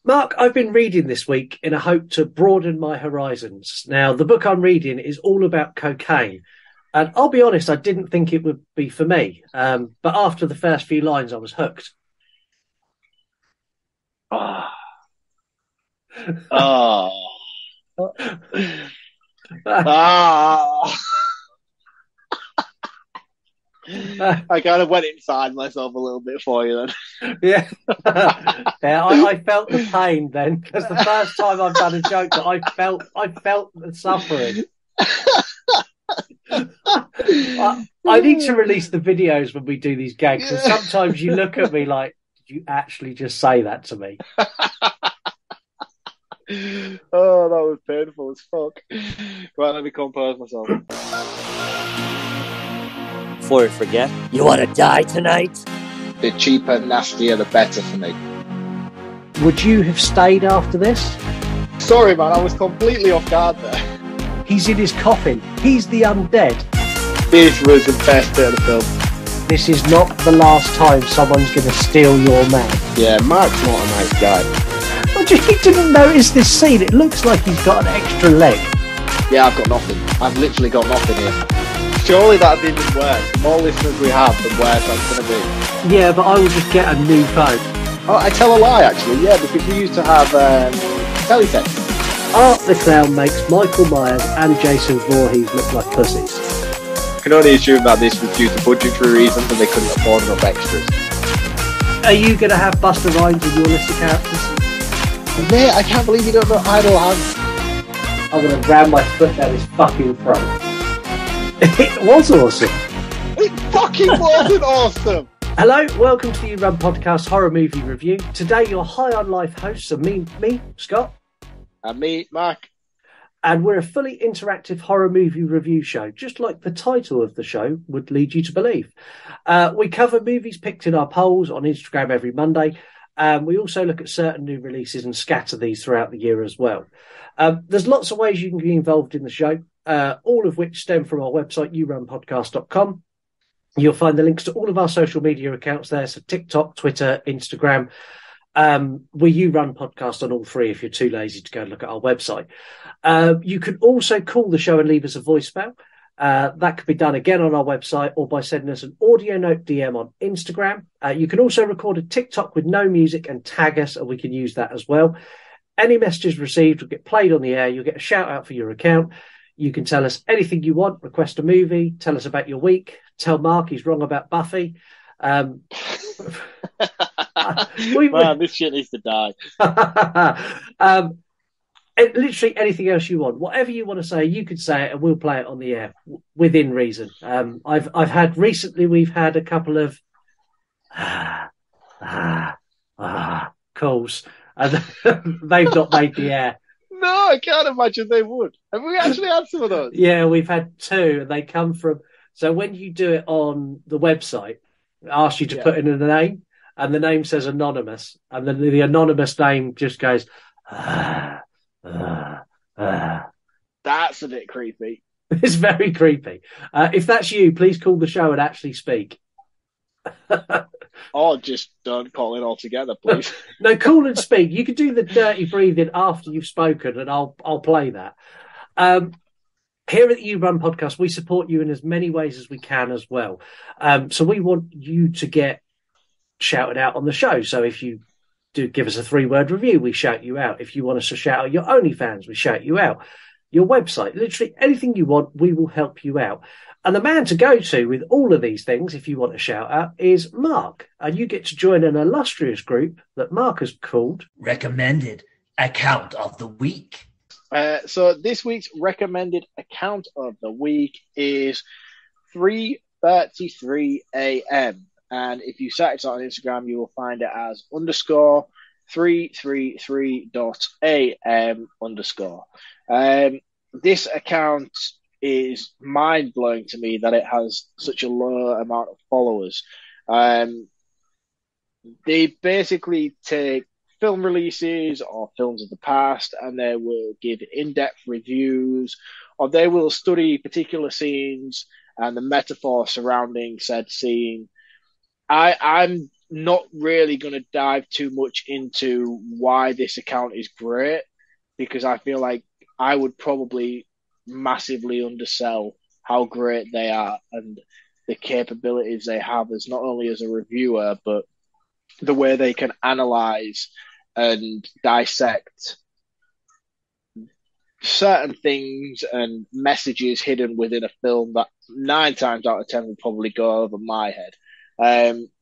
Mark, I've been reading this week in a hope to broaden my horizons. Now, the book I'm reading is all about cocaine. And I'll be honest, I didn't think it would be for me. But after the first few lines, I was hooked. Oh, oh, ah. I kind of went inside myself a little bit for you Yeah, I felt the pain then because the first time I've done a joke that I felt the suffering. I need to release the videos when we do these gags, and then. sometimes you look at me like, did you actually just say that to me? Oh, that was painful as fuck. Right, let me compose myself. Before I forget, you want to die tonight? The cheaper, nastier, the better for me. Would you have stayed after this? Sorry, man, I was completely off guard there. He's in his coffin. He's the undead. This was the best bit of the film. This is not the last time someone's going to steal your man. Yeah, Mark's not a nice guy. You didn't notice this scene. It looks like he's got an extra leg. Yeah, I've got nothing. I've literally got nothing here. Surely that'd be even worse. The more listeners we have, the worse that's going to be. Yeah, but I will just get a new phone. Oh, I tell a lie, actually. Yeah, because we used to have teletext. Art the Clown makes Michael Myers and Jason Voorhees look like pussies. I can only assume that this was due to budgetary reasons and they couldn't afford enough extras. Are you going to have Buster Rhymes in your list of characters? Mate, I can't believe you don't know Idle Hands. I'm going to ram my foot down his fucking throat. It was awesome. It fucking wasn't awesome. Hello, welcome to the You Run Podcast Horror Movie Review. Today, your High on Life hosts are me, Scott. And me, Mark. And we're a fully interactive horror movie review show, just like the title of the show would lead you to believe. We cover movies picked in our polls on Instagram every Monday. We also look at certain new releases and scatter these throughout the year as well. There's lots of ways you can be involved in the show, all of which stem from our website, yourunpodcast.com. You'll find the links to all of our social media accounts there, so TikTok, Twitter, Instagram. We You Run Podcast on all three if you're too lazy to go and look at our website. You can also call the show and leave us a voicemail. That could be done again on our website or by sending us an audio note DM on Instagram. You can also record a TikTok with no music and tag us, and we can use that as well. Any messages received will get played on the air. You'll get a shout out for your account. You can tell us anything you want, request a movie, tell us about your week, tell Mark he's wrong about Buffy. Man, this shit needs to die. Literally anything else you want, whatever you want to say, you can say it, and we'll play it on the air within reason. We've had a couple of calls, and they've not made the air. No, I can't imagine they would. Have we actually had some of those? Yeah, we've had two, and they come from. So when you do it on the website, it asks you to put in a name, and the name says anonymous, and then the anonymous name just goes. That's a bit creepy. It's very creepy. If that's you, please call the show and actually speak. Or just don't call in altogether, please. No, call and speak. You can do the dirty breathing after you've spoken, and I'll play that. Here at the You Run Podcast, we support you in as many ways as we can as well. So we want you to get shouted out on the show. So if you do give us a 3-word review, we shout you out. If you want us to shout out your OnlyFans, we shout you out. Your website, literally anything you want, we will help you out. And the man to go to with all of these things, if you want a shout out, is Mark. And you get to join an illustrious group that Mark has called Recommended Account of the Week. So this week's recommended account of the week is 3:33 a.m. And if you search that on Instagram, you will find it as _333.am_. This account is mind-blowing to me that it has such a low amount of followers. They basically take film releases or films of the past, and they will give in-depth reviews, or they will study particular scenes and the metaphor surrounding said scene. I'm not really going to dive too much into why this account is great, because I feel like I would probably massively undersell how great they are and the capabilities they have as not only as a reviewer, but the way they can analyze and dissect certain things and messages hidden within a film that 9 times out of 10 will probably go over my head.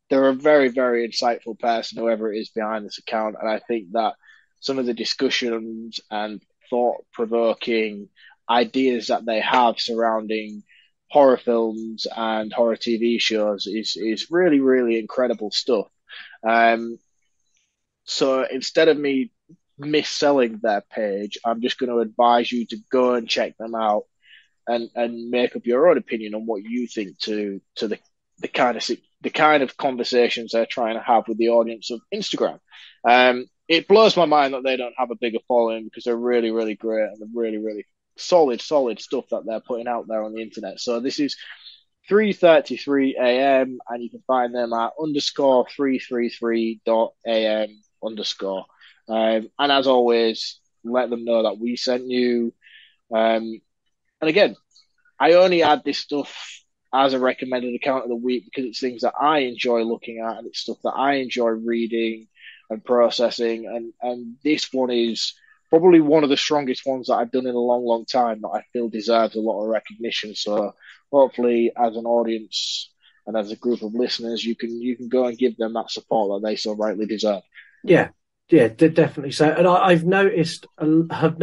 They're a very, very insightful person, whoever it is behind this account. And I think that some of the discussions and thought provoking ideas that they have surrounding horror films and horror TV shows is really, really incredible stuff. Um, so instead of me mis-selling their page, I'm just going to advise you to go and check them out and make up your own opinion on what you think to the kind of conversations they're trying to have with the audience of Instagram. It blows my mind that they don't have a bigger following, because they're really, really great and they're really, really solid stuff that they're putting out there on the internet. So this is 3:33 a.m. and you can find them at _333.am _. And as always, let them know that we sent you. And again, I only add this stuff as a recommended account of the week because it's things that I enjoy looking at and it's stuff that I enjoy reading and processing. And this one is probably one of the strongest ones that I've done in a long, long time that I feel deserves a lot of recognition. So hopefully, as an audience and as a group of listeners, you can go and give them that support that they so rightly deserve. Yeah, definitely so. And I've noticed some of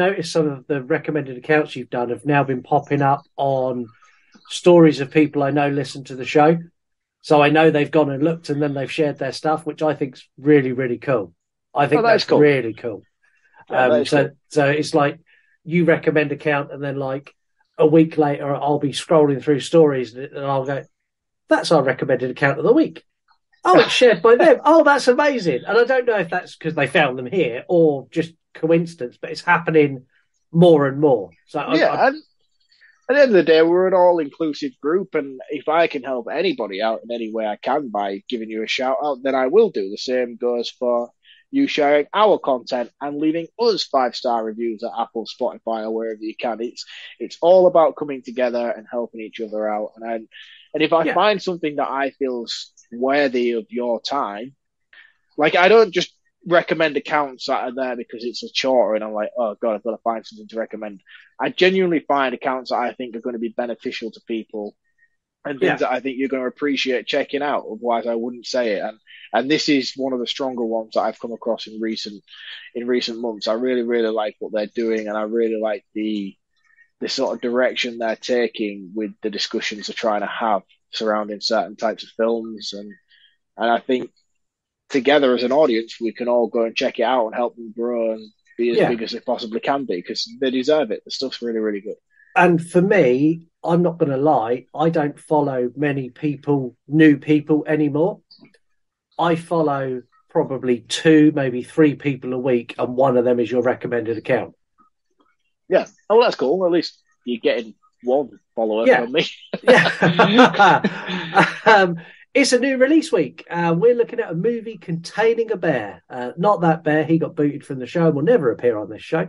the recommended accounts you've done have now been popping up on stories of people I know listen to the show. So I know they've gone and looked and then they've shared their stuff, which I think is really, really cool. I think that's cool. Really cool. So it's like you recommend account and then like a week later I'll be scrolling through stories and I'll go, that's our recommended account of the week. Oh, it's shared by them. Oh, that's amazing. And I don't know if that's because they found them here or just coincidence, but it's happening more and more. So and at the end of the day, we're an all-inclusive group, and if I can help anybody out in any way I can by giving you a shout-out, then I will do. The same goes for you sharing our content and leaving us 5-star reviews at Apple, Spotify, or wherever you can. It's all about coming together and helping each other out. And if I find something that I feel is worthy of your time, like I don't just recommend accounts that are there because it's a chore and I'm like, oh God, I've got to find something to recommend. I genuinely find accounts that I think are going to be beneficial to people and things that I think you're going to appreciate checking out. Otherwise, I wouldn't say it. And this is one of the stronger ones that I've come across in recent months. I really, really like what they're doing, and I really like the sort of direction they're taking with the discussions they're trying to have surrounding certain types of films. And I think together as an audience, we can all go and check it out and help them grow and be as big as they possibly can be, because they deserve it. The stuff's really, really good. And for me, I'm not going to lie, I don't follow many new people anymore. I follow probably 2, maybe 3 people a week, and one of them is your recommended account. Yeah. Oh, that's cool. At least you're getting one follower from me. It's a new release week. We're looking at a movie containing a bear. Not that bear. He got booted from the show and will never appear on this show.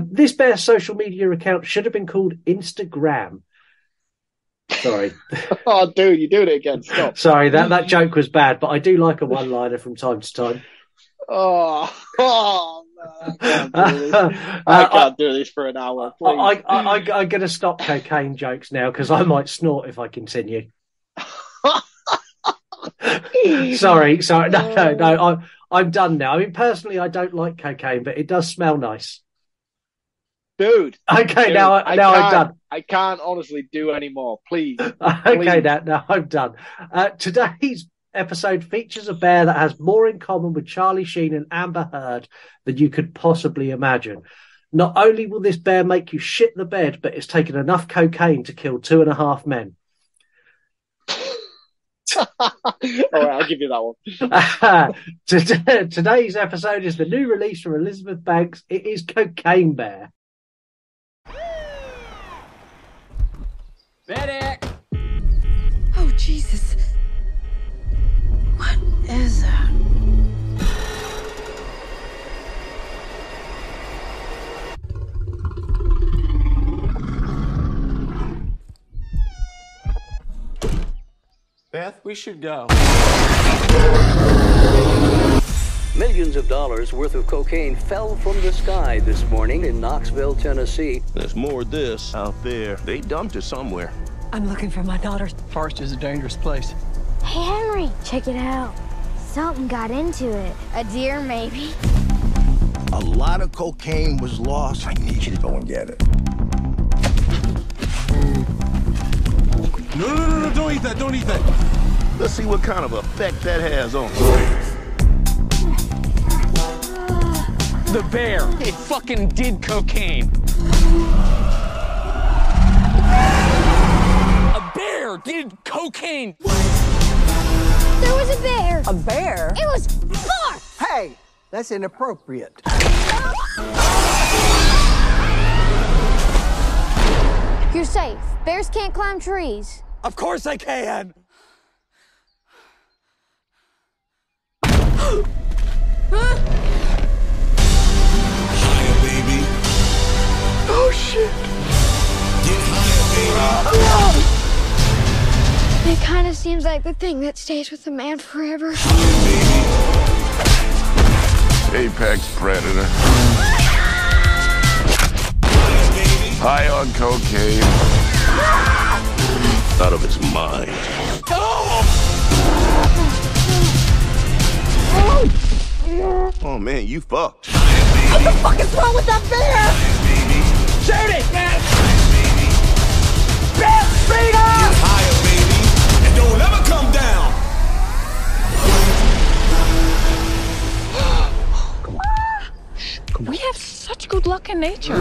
This bear's social media account should have been called Instagram. Sorry. Oh, dude, you're doing it again. Stop. Sorry, that joke was bad, but I do like a one-liner from time to time. Oh man, I can't do this for an hour. Please. I'm going to stop cocaine jokes now because I might snort if I continue. Sorry. No. I'm done now. I mean, personally, I don't like cocaine, but it does smell nice. Dude. Okay, now I'm done. I can't honestly do any more. Please. Okay, now I'm done. Today's episode features a bear that has more in common with Charlie Sheen and Amber Heard than you could possibly imagine. Not only will this bear make you shit the bed, but it's taken enough cocaine to kill 2.5 men. All right, I'll give you that one. Today's episode is the new release from Elizabeth Banks. It is Cocaine Bear. Medic! Oh, Jesus. What? is that? Beth, we should go. Millions of dollars worth of cocaine fell from the sky this morning in Knoxville, Tennessee. There's more of this out there. They dumped it somewhere. I'm looking for my daughter. Forest is a dangerous place. Hey, Henry, check it out. Something got into it. A deer, maybe. A lot of cocaine was lost. I need you to go and get it. No, don't eat that, don't eat that. Let's see what kind of effect that has on The bear. It fucking did cocaine. A bear did cocaine. There was a bear. A bear? It was Mark. Hey, that's inappropriate. You're safe. Bears can't climb trees. Of course I can. Higher, baby. Oh shit. Get higher, baby. It kind of seems like the thing that stays with a man forever. Apex predator. High on cocaine. Out of his mind. Oh man, you fucked. What the fuck is wrong with that bear? Shoot it, man. Bear, speed up. Higher, baby. And don't ever come down. We have such good luck in nature.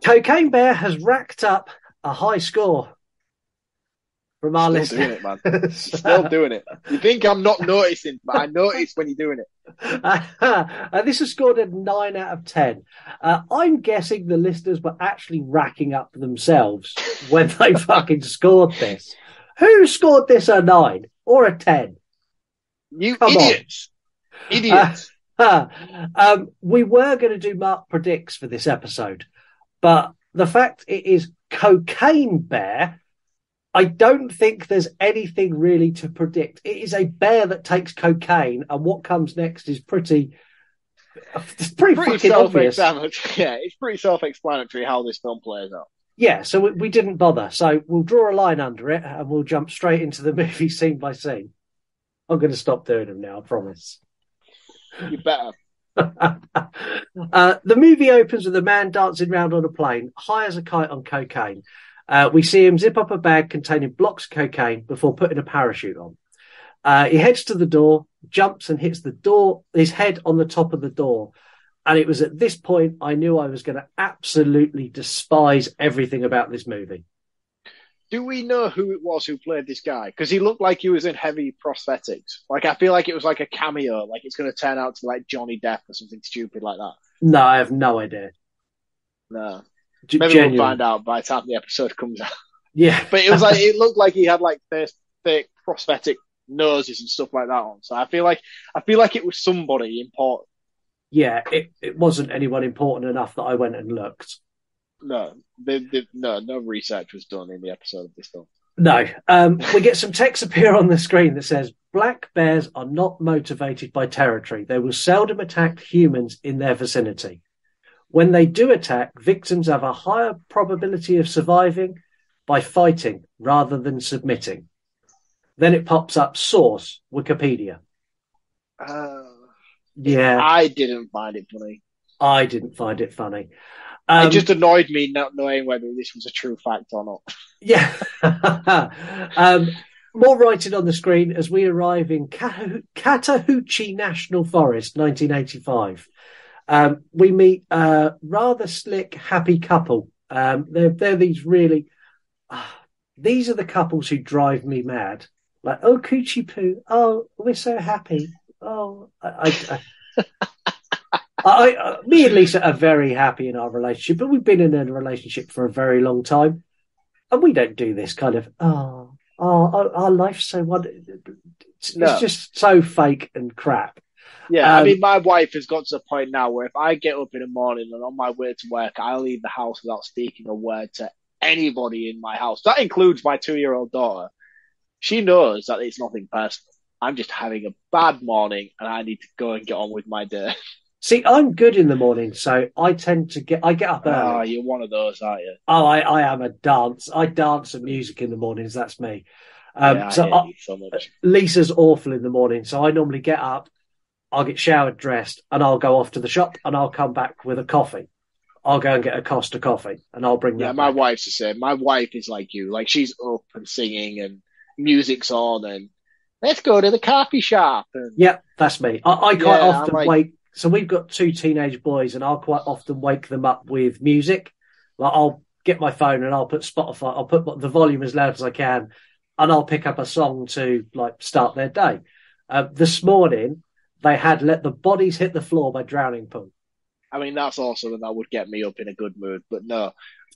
Cocaine Bear has racked up a high score from our Still listeners. doing it, man. Still doing it. You think I'm not noticing, but I notice when you're doing it. This has scored a 9 out of 10. I'm guessing the listeners were actually racking up themselves when they fucking scored this. Who scored this a 9 or a 10? You Come idiots. Idiots. We were going to do Mark Predicts for this episode, but the fact it is Cocaine Bear, I don't think there's anything really to predict. It is a bear that takes cocaine, and what comes next is pretty fucking obvious. Yeah, it's pretty self-explanatory how this film plays out. Yeah, so we didn't bother. So we'll draw a line under it, and we'll jump straight into the movie scene by scene. I'm going to stop doing them now, I promise. You better. The movie opens with a man dancing around on a plane, high as a kite on cocaine. We see him zip up a bag containing blocks of cocaine before putting a parachute on. He heads to the door, jumps and hits the door, his head on the top of the door. And it was at this point I knew I was going to absolutely despise everything about this movie. Do we know who it was who played this guy? Because he looked like he was in heavy prosthetics. Like, I feel like it was like a cameo. Like, it's going to turn out to be like Johnny Depp or something stupid like that. No, I have no idea. No. Maybe Genuine. we'll find out by the time the episode comes out. Yeah. But it was like, it looked like he had like this thick prosthetic noses and stuff like that on. So I feel like it was somebody important. Yeah, it wasn't anyone important enough that I went and looked. No, no research was done in the episode of this film. No. We get some text appear on the screen that says, black bears are not motivated by territory. They will seldom attack humans in their vicinity. When they do attack, victims have a higher probability of surviving by fighting rather than submitting. Then it pops up source, Wikipedia. Yeah. I didn't find it funny. I didn't find it funny. It just annoyed me not knowing whether this was a true fact or not. Yeah. More writing on the screen as we arrive in Chattahoochee National Forest, 1985. We meet a rather slick, happy couple. They're these really... these are the couples who drive me mad. Like, oh, coochie poo. Oh, we're so happy. Oh, me and Lisa are very happy in our relationship, but we've been in a relationship for a very long time, and we don't do this kind of Oh, our life's so it's No. just so fake and crap. Yeah, I mean, my wife has got to the point now where if I get up in the morning and on my way to work, I leave the house without speaking a word to anybody in my house. That includes my 2-year-old daughter. She knows that it's nothing personal. I'm just having a bad morning and I need to go and get on with my day. See, I'm good in the morning, so I get up early. Oh, you're one of those, aren't you? Oh, I am a dance. I dance to music in the mornings. That's me. I hate you so much. Lisa's awful in the morning, so I normally get up, I'll get showered, dressed, and I'll go off to the shop, and I'll come back with a coffee. I'll go and get a Costa coffee, and I'll bring that. Yeah, my back. wife's the same. My wife is like you. Like, she's up and singing, and music's on, and let's go to the coffee shop. And... Yeah, that's me. I quite often like... wake. So we've got 2 teenage boys, and I'll quite often wake them up with music. Like, I'll get my phone and I'll put Spotify. I'll put the volume as loud as I can, and I'll pick up a song to like start their day. This morning they had "Let the Bodies Hit the Floor" by Drowning Pool. I mean, that's awesome, and that would get me up in a good mood. But no,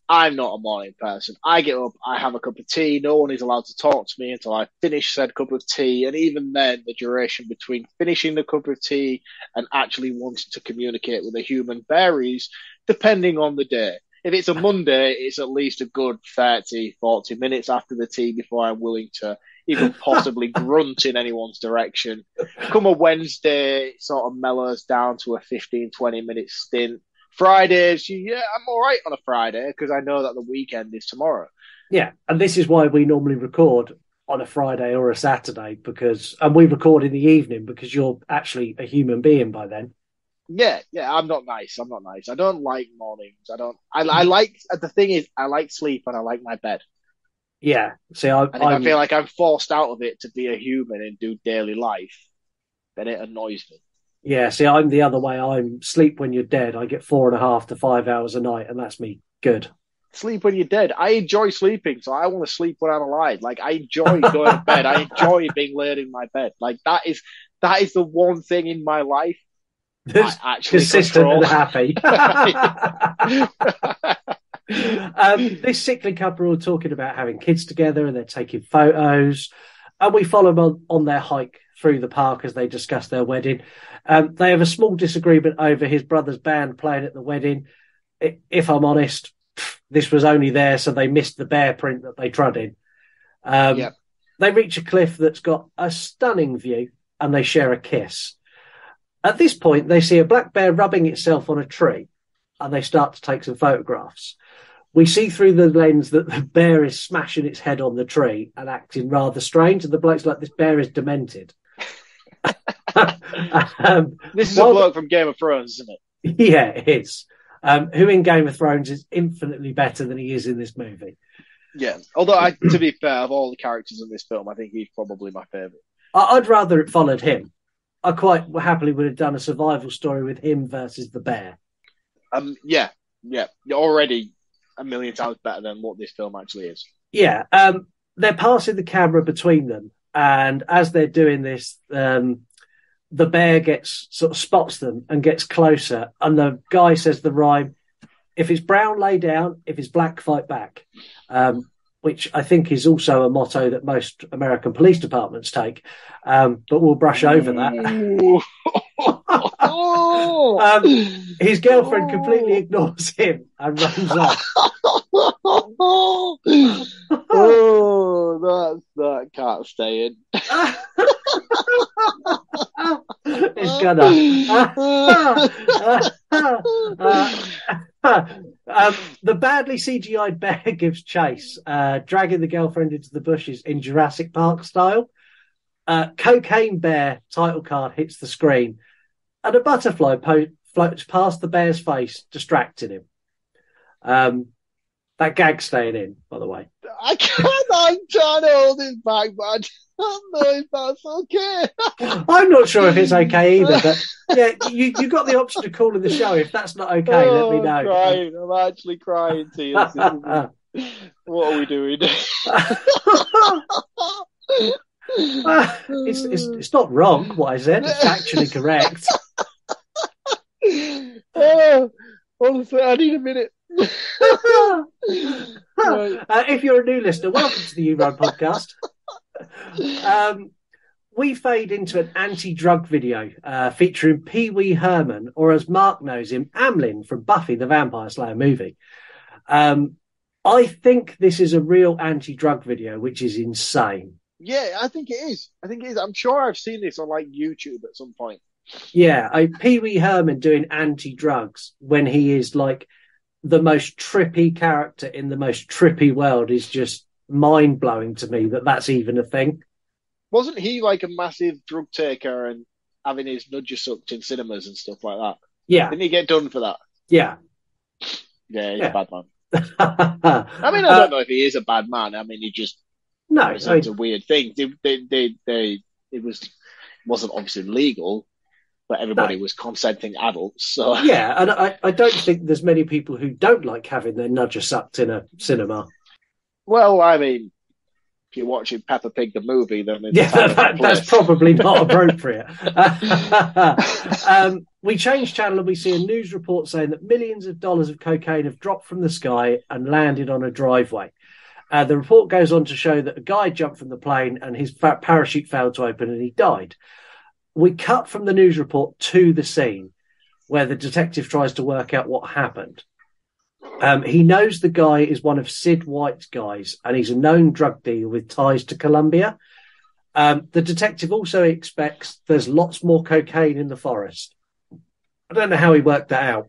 I'm not a morning person. I get up, I have a cup of tea. No one is allowed to talk to me until I finish said cup of tea. And even then, the duration between finishing the cup of tea and actually wanting to communicate with a human varies depending on the day. If it's a Monday, it's at least a good 30, 40 minutes after the tea before I'm willing to even possibly grunt in anyone's direction. Come a Wednesday, it sort of mellows down to a 15, 20-minute stint. Fridays, I'm all right on a Friday because I know that the weekend is tomorrow. Yeah, and this is why we normally record on a Friday or a Saturday and we record in the evening because you're actually a human being by then. Yeah, I'm not nice. I don't like mornings. I like, the thing is, I like sleep and I like my bed. Yeah, see, I feel like I'm forced out of it to be a human and do daily life, then it annoys me. Yeah, see, I'm the other way. I'm sleep when you're dead. I get 4.5 to 5 hours a night, and that's me good. Sleep when you're dead. I enjoy sleeping, so I want to sleep when I'm alive. Like, I enjoy going to bed. I enjoy being laid in my bed. Like, that is the one thing in my life that's consistent and happy. This sickly couple are all talking about having kids together, and they're taking photos, and we follow them on their hike through the park as they discuss their wedding. They have a small disagreement over his brother's band playing at the wedding. If I'm honest, this was only there so they missed the bear print that they trod in. They reach a cliff that's got a stunning view, and they share a kiss. At this point, they see a black bear rubbing itself on a tree, and they start to take some photographs. We see through the lens that the bear is smashing its head on the tree and acting rather strange, and the bloke's like, this bear is demented. This is a bloke from Game of Thrones, isn't it? Yeah, it is. Who in Game of Thrones is infinitely better than he is in this movie. Yeah, although, to be fair, of all the characters in this film, I think he's probably my favourite. I'd rather it followed him. I quite happily would have done a survival story with him versus the bear. Yeah. You're already a million times better than what this film actually is. Yeah. They're passing the camera between them, and as they're doing this, the bear spots them and gets closer, and the guy says the rhyme, if it's brown, lay down, if it's black, fight back, which I think is also a motto that most American police departments take, but we'll brush over that. His girlfriend completely ignores him and runs off. That can't stay in. It's gonna. The badly CGI'd bear gives chase, dragging the girlfriend into the bushes in Jurassic Park style. Cocaine Bear title card hits the screen, and a butterfly floats past the bear's face, distracting him. That gag's staying in, by the way. I'm trying to hold it back, but I don't know if that's okay. I'm not sure if it's okay either, but yeah, you got the option to call in the show. If that's not okay, let me know. I'm actually crying to you. What are we doing? It's not wrong what I said. It's actually correct. Honestly, I need a minute. If you're a new listener, welcome to the You Run podcast. We fade into an anti-drug video featuring Pee Wee Herman, or as Mark knows him, Amlin from Buffy the Vampire Slayer movie. I think this is a real anti-drug video, which is insane. Yeah, I think it is. I'm sure I've seen this on like YouTube at some point. Yeah, Pee Wee Herman doing anti-drugs when he is like the most trippy character in the most trippy world is just mind-blowing to me that that's even a thing. Wasn't he like a massive drug taker and having his nudger sucked in cinemas and stuff like that? Yeah. Didn't he get done for that? Yeah. Yeah, he's a bad man. I mean, I don't know if he is a bad man. I mean, he just it's a weird thing. It wasn't obviously legal, but everybody was consenting adults. So yeah, and I don't think there's many people who don't like having their nudger sucked in a cinema. Well, I mean, if you're watching Peppa Pig the movie, then that's probably not appropriate. We change channel and we see a news report saying that millions of dollars of cocaine have dropped from the sky and landed on a driveway. The report goes on to show that a guy jumped from the plane and his parachute failed to open and he died. We cut from the news report to the scene where the detective tries to work out what happened. He knows the guy is one of Sid White's guys and he's a known drug dealer with ties to Colombia. The detective also expects there's lots more cocaine in the forest. I don't know how he worked that out.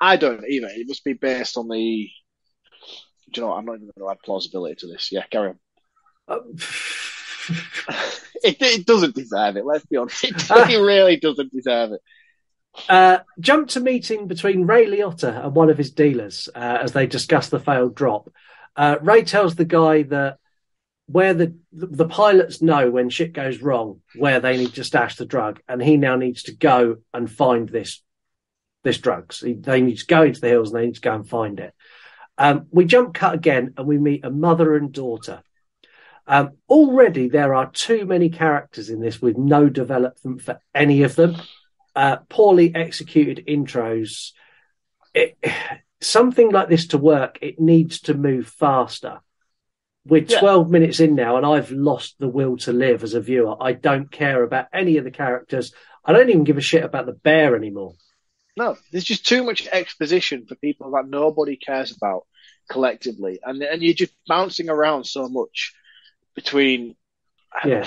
I don't either. It must be based on the... Do you know what? I'm not even going to add plausibility to this. Yeah, carry on. It doesn't deserve it, let's be honest. It really doesn't deserve it. Jump to meeting between Ray Liotta and one of his dealers as they discuss the failed drop. Ray tells the guy that where the pilots know when shit goes wrong, where they need to stash the drug, and he now needs to go and find this drugs. They need to go into the hills and they need to go and find it. We jump cut again and we meet a mother and daughter. Already there are too many characters in this with no development for any of them. Poorly executed intros. Something like this to work, it needs to move faster. We're 12 minutes in now and I've lost the will to live as a viewer. I don't care about any of the characters. I don't even give a shit about the bear anymore. No, there's just too much exposition for people that nobody cares about collectively. And you're just bouncing around so much between... I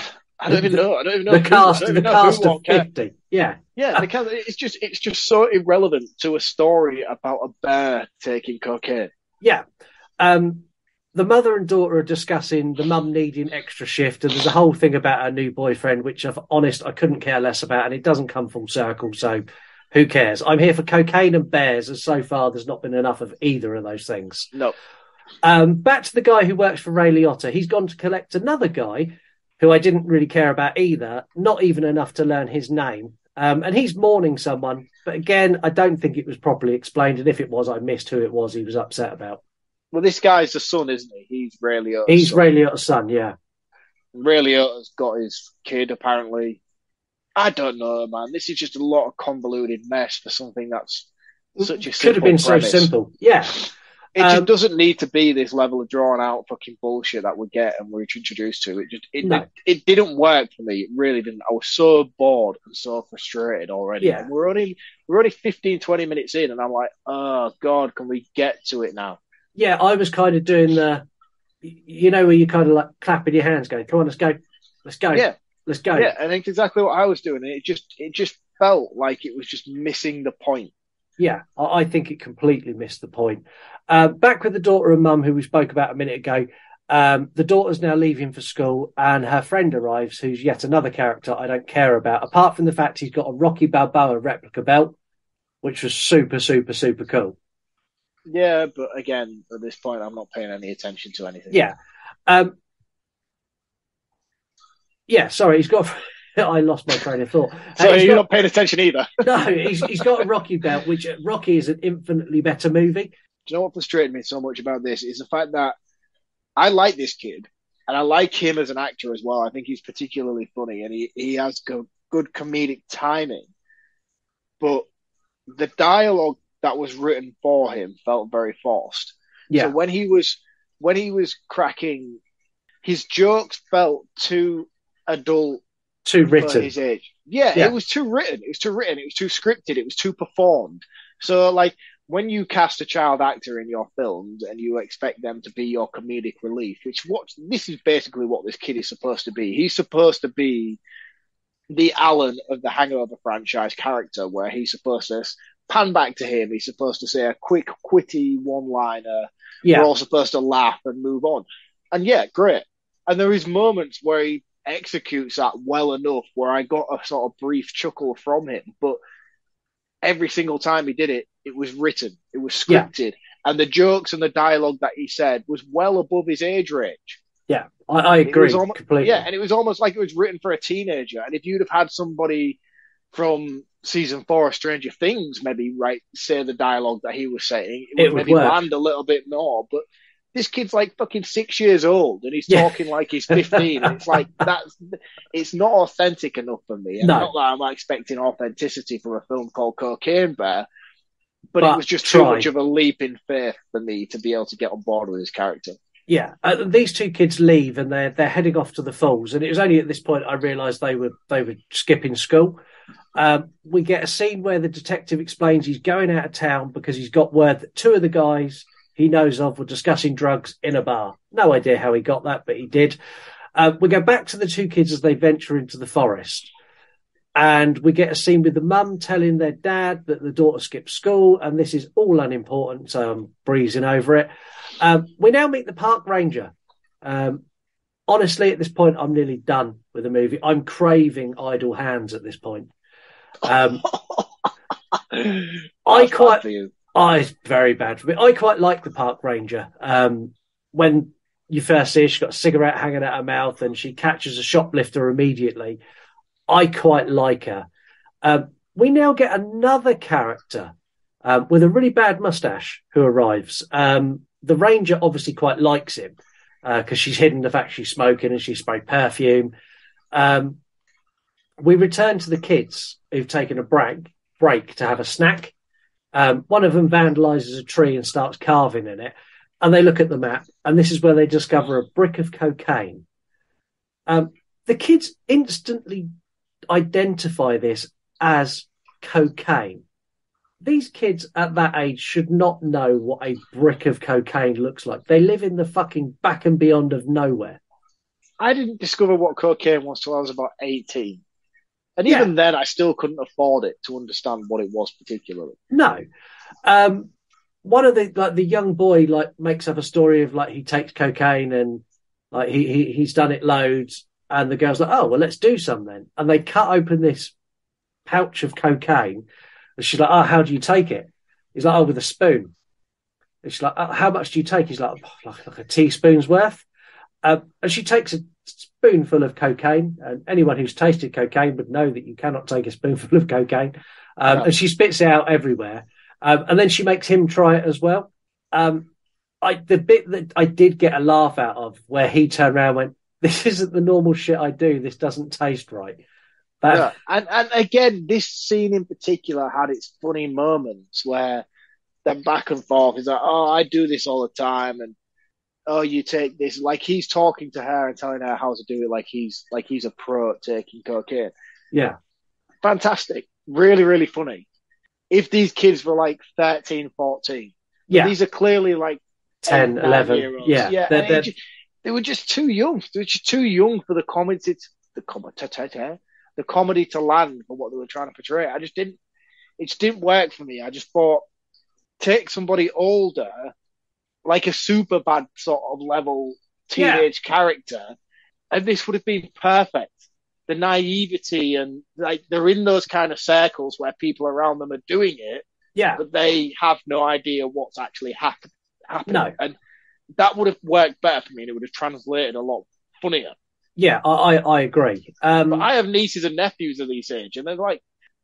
don't even know. The cast of 50. Yeah. Yeah, it's just so irrelevant to a story about a bear taking cocaine. Yeah. The mother and daughter are discussing the mum needing extra shift, and there's a whole thing about her new boyfriend, which, if I'm honest, I couldn't care less about, and it doesn't come full circle, so who cares? I'm here for cocaine and bears, and so far there's not been enough of either of those things. No. Back to the guy who works for Ray Liotta. He's gone to collect another guy who I didn't really care about either, not even enough to learn his name. And he's mourning someone, but again, I don't think it was properly explained, and if it was, I missed who it was he was upset about. Well, this guy's the son, isn't he? He's Ray Liotta's He's son. Ray Liotta's son, yeah. Ray Liotta's got his kid, apparently. I don't know, man. This is just a lot of convoluted mess for something that's such a simple Could have been premise. so simple, yeah. It just doesn't need to be this level of drawn out fucking bullshit that we get and we're introduced to. It didn't work for me. It really didn't. I was so bored and so frustrated already. Yeah. And we're only 15, 20 minutes in, and I'm like, oh God, can we get to it now? Yeah, I was kind of doing where you kind of like clapping your hands, going, "Come on, let's go, let's go, let's go." Yeah, I think exactly what I was doing. It just felt like it was just missing the point. Yeah, I think it completely missed the point. Back with the daughter and mum, who we spoke about a minute ago. The daughter's now leaving for school, and her friend arrives, who's yet another character I don't care about, apart from the fact he's got a Rocky Balboa replica belt, which was super, super, super cool. Yeah, but again, at this point, I'm not paying any attention to anything. Yeah. Sorry, he's got... I lost my train of thought. So you're not paying attention either? No, he's got a Rocky belt, which Rocky is an infinitely better movie. Do you know what frustrated me so much about this is the fact that I like this kid, and I like him as an actor as well. I think he's particularly funny, and he has good comedic timing. But the dialogue that was written for him felt very forced. Yeah. So when he was cracking his jokes felt too adult, too for written. his age. Yeah, it was too written. It was too written. It was too scripted. It was too performed. So, like, when you cast a child actor in your films and you expect them to be your comedic relief, this is basically what this kid is supposed to be. He's supposed to be the Alan of the Hangover franchise character, where he's supposed to pan back to him. He's supposed to say a quick, witty one-liner. Yeah. We're all supposed to laugh and move on. And yeah, great. And there is moments where he executes that well enough where I got a sort of brief chuckle from him. But every single time he did it, it was written. It was scripted. Yeah. And the jokes and the dialogue that he said was well above his age range. Yeah, I agree completely. Yeah, and it was almost like it was written for a teenager. And if you'd have had somebody from season 4 of Stranger Things maybe say the dialogue that he was saying, it would maybe land a little bit more. But this kid's like fucking 6 years old and he's talking like he's 15. And it's like, it's not authentic enough for me. And not that I'm expecting authenticity from a film called Cocaine Bear, but it was just too much of a leap in faith for me to be able to get on board with his character. Yeah, these two kids leave and they're heading off to the falls. And it was only at this point I realised they were skipping school. We get a scene where the detective explains he's going out of town because he's got word that 2 of the guys he knows of were discussing drugs in a bar. No idea how he got that, but he did. We go back to the 2 kids as they venture into the forest. And we get a scene with the mum telling their dad that the daughter skipped school, and this is all unimportant, so I'm breezing over it. We now meet the park ranger. Honestly, at this point, I'm nearly done with the movie. I'm craving idle hands at this point. It's very bad for me. I quite like the park ranger. When you first see her, she's got a cigarette hanging out her mouth and she catches a shoplifter immediately. I quite like her. We now get another character with a really bad mustache who arrives. The ranger obviously quite likes him because she's hidden the fact she's smoking and she sprayed perfume. We return to the kids who've taken a break to have a snack. One of them vandalizes a tree and starts carving in it. And they look at the map, and this is where they discover a brick of cocaine. The kids instantly identify this as cocaine. These kids at that age should not know what a brick of cocaine looks like. They live in the fucking back and beyond of nowhere. I didn't discover what cocaine was till I was about 18. And even then, I still couldn't afford it to understand what it was particularly. No. One of the young boy makes up a story of he takes cocaine and he's done it loads, and the girl's like, oh well, let's do some then. And they cut open this pouch of cocaine, and she's like, oh, how do you take it? He's like, oh, with a spoon. And she's like, oh, how much do you take? He's like, oh, like a teaspoon's worth. And she takes a spoonful of cocaine, and anyone who's tasted cocaine would know that you cannot take a spoonful of cocaine. And she spits it out everywhere. And then she makes him try it as well. The bit that I did get a laugh out of, where he turned around and went, this isn't the normal shit I do. This doesn't taste right. And again, this scene in particular had its funny moments where they're back and forth. He's like, oh, I do this all the time. And, oh, you take this. Like, he's talking to her and telling her how to do it like he's a pro at taking cocaine. Yeah. Fantastic. Really, really funny. If these kids were 13, 14, these are clearly 10, 11. Yeah. They were just too young. They were just too young for the comedy to land for what they were trying to portray. It just didn't work for me. I just thought, take somebody older, like a super bad sort of level teenage character, and this would have been perfect. The naivety and they're in those kind of circles where people around them are doing it, but they have no idea what's actually happening. No. And that would have worked better for me, and it would have translated a lot funnier. Yeah, I agree. But I have nieces and nephews of this age, and they're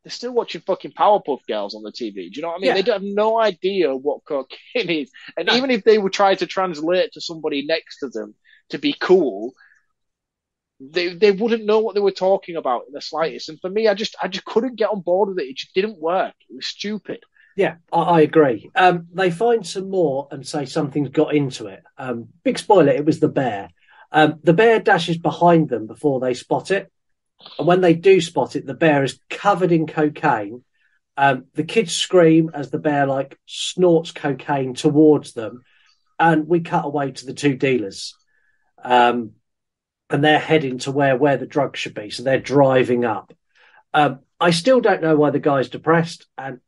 still watching fucking Powerpuff Girls on the TV. Do you know what I mean? Yeah. They have no idea what cocaine is. And even if they would try to translate to somebody next to them to be cool, they wouldn't know what they were talking about in the slightest. And for me, I just couldn't get on board with it. It just didn't work. It was stupid. Yeah, I agree. They find some more and say something's got into it. Big spoiler, it was the bear. The bear dashes behind them before they spot it. And when they do spot it, the bear is covered in cocaine. The kids scream as the bear snorts cocaine towards them. And we cut away to the two dealers. And they're heading to where the drugs should be. So they're driving up. I still don't know why the guy's depressed, and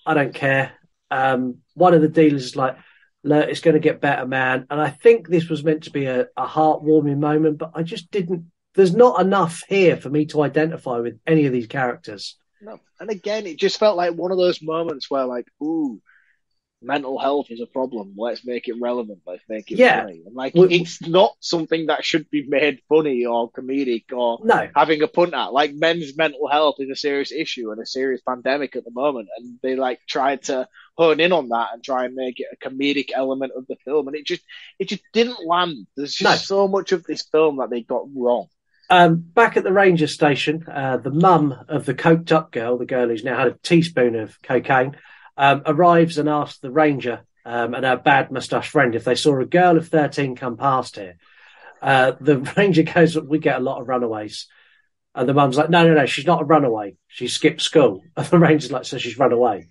I don't care. One of the dealers is like, look, it's going to get better, man. And I think this was meant to be a heartwarming moment, but I just didn't. There's not enough here for me to identify with any of these characters. No. And again, it just felt like one of those moments where, ooh, mental health is a problem. Let's make it relevant. Let's make it funny. And it's not something that should be made funny or comedic or having a punt at. Men's mental health is a serious issue and a serious pandemic at the moment. And they tried to hone in on that and try and make it a comedic element of the film. And it just didn't land. There's just so much of this film that they got wrong. Back at the ranger station, the mum of the coked up girl, the girl who's now had a teaspoon of cocaine, arrives and asks the ranger and her bad moustache friend if they saw a girl of 13 come past here. The ranger goes, we get a lot of runaways. And the mum's like, no, she's not a runaway. She skipped school. And the ranger's like, so she's run away.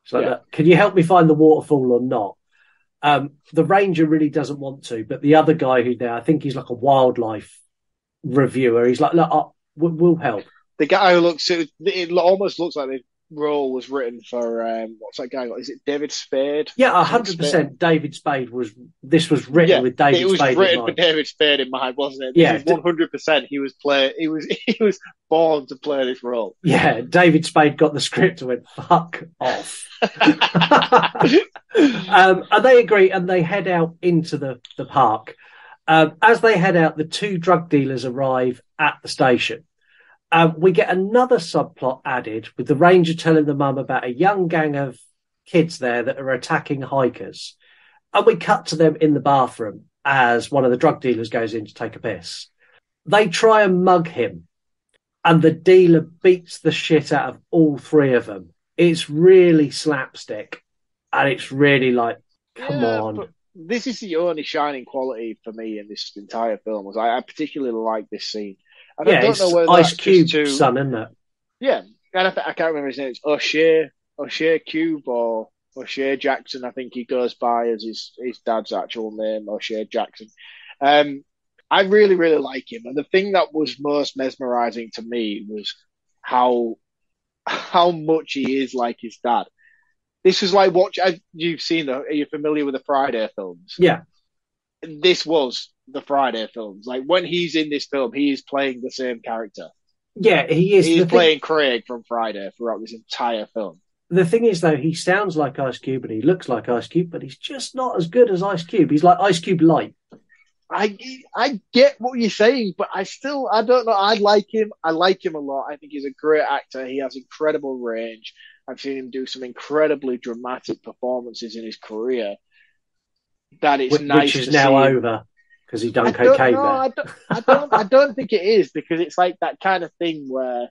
She's like, can you help me find the waterfall or not? The ranger really doesn't want to, but the other guy who's there, I think he's like a wildlife reviewer. He's like, look, we'll help. The guy who it almost looks like the role was written for what's that guy? Is it David Spade? Yeah, 100%. David Spade was written with David Spade. It was Spade written with David Spade in mind, wasn't it? Yeah, 100%. He was born to play this role. Yeah, David Spade got the script and went fuck off. And they agree and they head out into the park. As they head out, the two drug dealers arrive at the station. We get another subplot added with the ranger telling the mum about a young gang of kids there that are attacking hikers. And we cut to them in the bathroom as one of the drug dealers goes in to take a piss. They try and mug him, and the dealer beats the shit out of all three of them. It's really slapstick, and it's really come on. But this is the only shining quality for me in this entire film. I particularly like this scene. And I don't know whether Ice Cube's son, isn't it? Yeah, and I can't remember his name. It's O'Shea Cube or O'Shea Jackson. I think he goes by as his dad's actual name, O'Shea Jackson. I really, really like him. And the thing that was most mesmerizing to me was how much he is like his dad. This was like you've seen. Are you familiar with the Friday films? Yeah. This was the Friday films. When he's in this film, he is playing the same character. Yeah, he is. He's playing Craig from Friday throughout this entire film. The thing is, though, he sounds like Ice Cube and he looks like Ice Cube, but he's just not as good as Ice Cube. He's like Ice Cube light. I get what you're saying, but I don't know. I like him. I like him a lot. I think he's a great actor. He has incredible range. I've seen him do some incredibly dramatic performances in his career. That it's nice to see. Which is now over because he's done cocaine. I don't think it is, because it's like that kind of thing where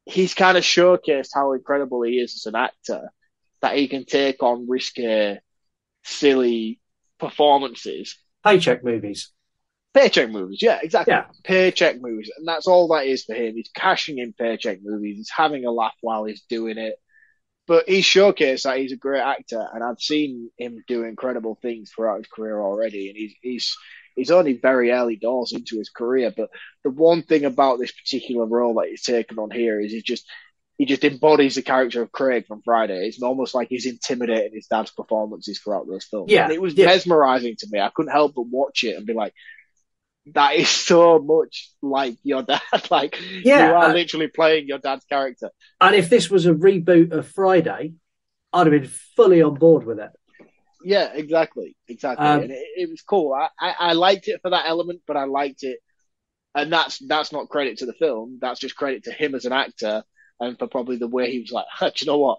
he's kind of showcased how incredible he is as an actor, that he can take on risky, silly performances. Paycheck movies, yeah, exactly. Yeah. Paycheck movies, and that's all that is for him. He's cashing in paycheck movies. He's having a laugh while he's doing it. But he's showcased that he's a great actor, and I've seen him do incredible things throughout his career already. And he's only very early doors into his career. But the one thing about this particular role that he's taken on here is he just embodies the character of Craig from Friday. It's almost like he's intimidating his dad's performances throughout those films. Yeah, and it was mesmerizing to me. I couldn't help but watch it and be like, that is so much like your dad. You are literally playing your dad's character. And if this was a reboot of Friday, I'd have been fully on board with it. Yeah, exactly. And it was cool. I liked it for that element, but I liked it. And that's not credit to the film. That's just credit to him as an actor, and for probably the way he was like, do you know what?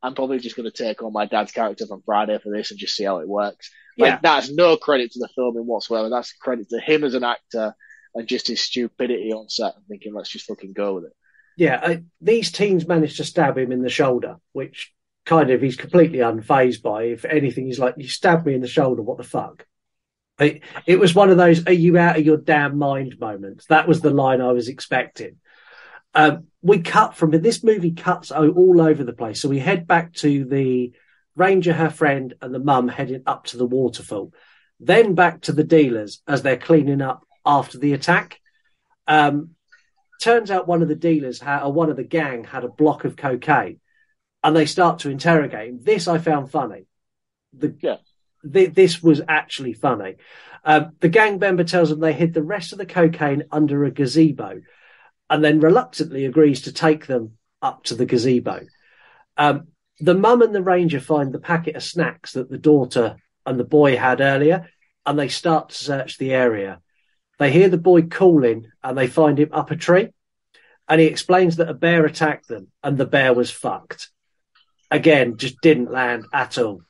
I'm probably just going to take on my dad's character from Friday for this and just see how it works. That's no credit to the film in whatsoever. That's credit to him as an actor and just his stupidity on set and thinking, let's just fucking go with it. Yeah, these teens managed to stab him in the shoulder, which kind of he's completely unfazed by. If anything, he's like, you stabbed me in the shoulder, what the fuck? It was one of those "Are you out of your damn mind?" moments. That was the line I was expecting. We cut from this movie cuts all over the place. So we head back to the ranger, her friend, and the mum heading up to the waterfall. Then back to the dealers as they're cleaning up after the attack. Turns out one of the dealers one of the gang had a block of cocaine, and they start to interrogate him. This I found funny. This was actually funny. The gang member tells them they hid the rest of the cocaine under a gazebo, and then reluctantly agrees to take them up to the gazebo. The mum and the ranger find the packet of snacks that the daughter and the boy had earlier, and they start to search the area. They hear the boy calling, and they find him up a tree, and he explains that a bear attacked them, and the bear was fucked. Again, just didn't land at all.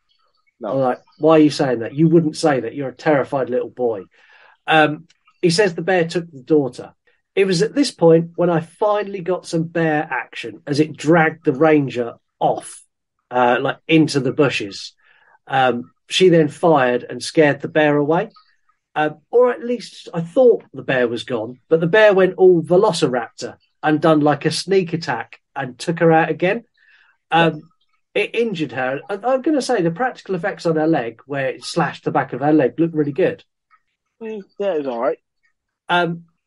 No. I'm like, why are you saying that? You wouldn't say that. You're a terrified little boy. He says the bear took the daughter. It was at this point when I finally got some bear action as it dragged the ranger off, into the bushes. She then fired and scared the bear away. Or at least I thought the bear was gone, but the bear went all velociraptor and done like a sneak attack and took her out again. It injured her. I'm going to say the practical effects on her leg, where it slashed the back of her leg, looked really good. Yeah, it was all right.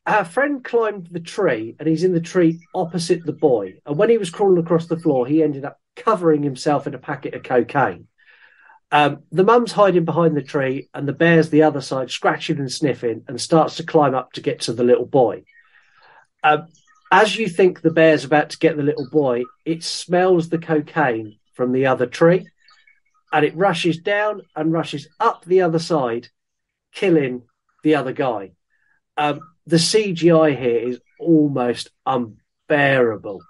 Her friend climbed the tree, and he's in the tree opposite the boy. And when he was crawling across the floor, he ended up covering himself in a packet of cocaine. The mum's hiding behind the tree, and the bear's the other side, scratching and sniffing, and starts to climb up to get to the little boy. As you think the bear's about to get the little boy, it smells the cocaine from the other tree, and it rushes down and rushes up the other side, killing the other guy. The CGI here is almost unbearable.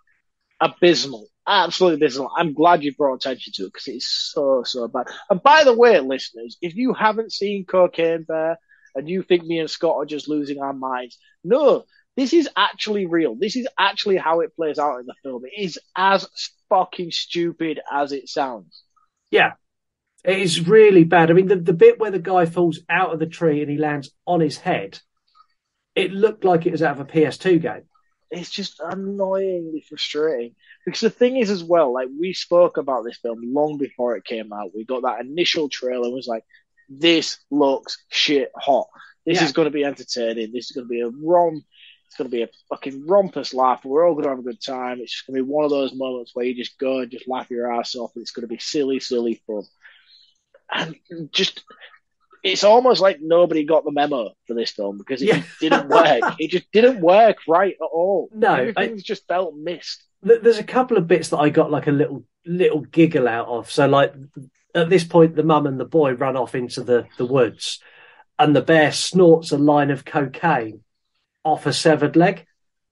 Abysmal. Absolutely abysmal. I'm glad you brought attention to it because it's so bad. And by the way, listeners, if you haven't seen Cocaine Bear and you think me and Scott are just losing our minds, no, this is actually real. This is actually how it plays out in the film. It is as fucking stupid as it sounds. Yeah, it is really bad. I mean, the bit where the guy falls out of the tree and he lands on his head, it looked like it was out of a PS2 game. It's just annoyingly frustrating. Because the thing is as well, like we spoke about this film long before it came out. We got that initial trailer and was like, this looks shit hot. This is going to be entertaining. This is going to be a romp. It's going to be a fucking rompus laugh. We're all going to have a good time. It's just going to be one of those moments where you just go and just laugh your ass off. And it's going to be silly, silly fun. And just, it's almost like nobody got the memo for this film because it just didn't work. It just didn't work right at all. No. Everything's just felt missed. There's a couple of bits that I got like a little giggle out of. So like at this point, the mum and the boy run off into the woods and the bear snorts a line of cocaine off a severed leg.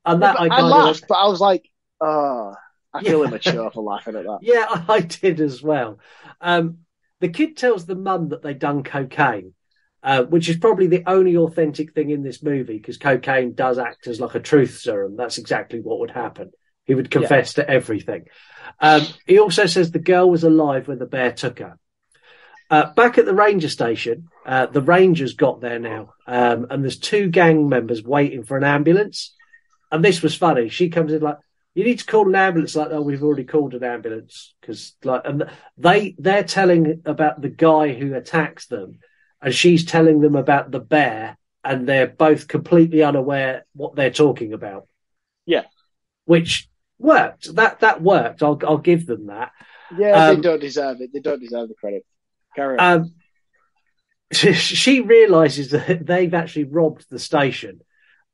And that I laughed, but I was like, I feel immature for laughing at that. Yeah, I did as well. The kid tells the mum that they done cocaine, which is probably the only authentic thing in this movie because cocaine does act as like a truth serum. That's exactly what would happen. He would confess to everything. He also says the girl was alive when the bear took her. Back at the ranger station, the rangers got there now, and there's two gang members waiting for an ambulance. And this was funny. She comes in like, you need to call an ambulance. Like, oh, we've already called an ambulance. And they're telling about the guy who attacks them, and she's telling them about the bear, and they're both completely unaware what they're talking about. Yeah. Which worked. That worked. I'll give them that. Yeah, they don't deserve it. They don't deserve the credit. Carry on. She realizes that they've actually robbed the station,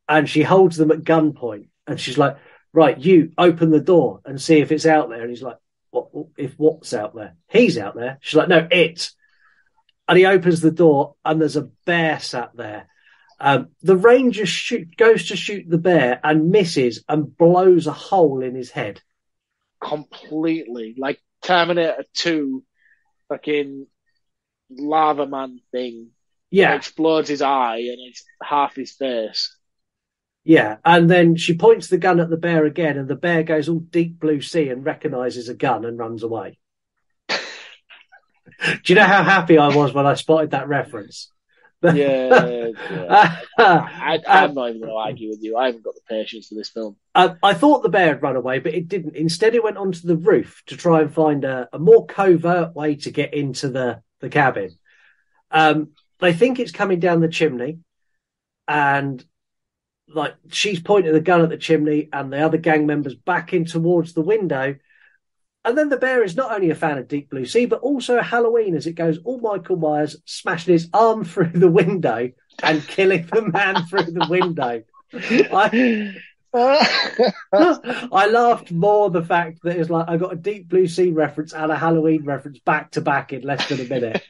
and she holds them at gunpoint, and she's like, right, you open the door and see if it's out there. And he's like, what's out there? He's out there. She's like, no, it. And he opens the door and there's a bear sat there. The ranger goes to shoot the bear and misses and blows a hole in his head. Completely. Like Terminator 2 fucking lava man thing. Yeah. It explodes his eye and it's half his face. Yeah, and then she points the gun at the bear again, and the bear goes all deep blue sea and recognises a gun and runs away. Do you know how happy I was when I spotted that reference? Yeah. I'm not even going to argue with you. I haven't got the patience for this film. I thought the bear had run away, but it didn't. Instead, it went onto the roof to try and find a more covert way to get into the cabin. They think it's coming down the chimney, and like she's pointing the gun at the chimney, and the other gang members backing towards the window. And then the bear is not only a fan of Deep Blue Sea, but also Halloween, as it goes all Michael Myers, smashing his arm through the window and killing the man through the window. I laughed more the fact that it's like I got a Deep Blue Sea reference and a Halloween reference back to back in less than a minute.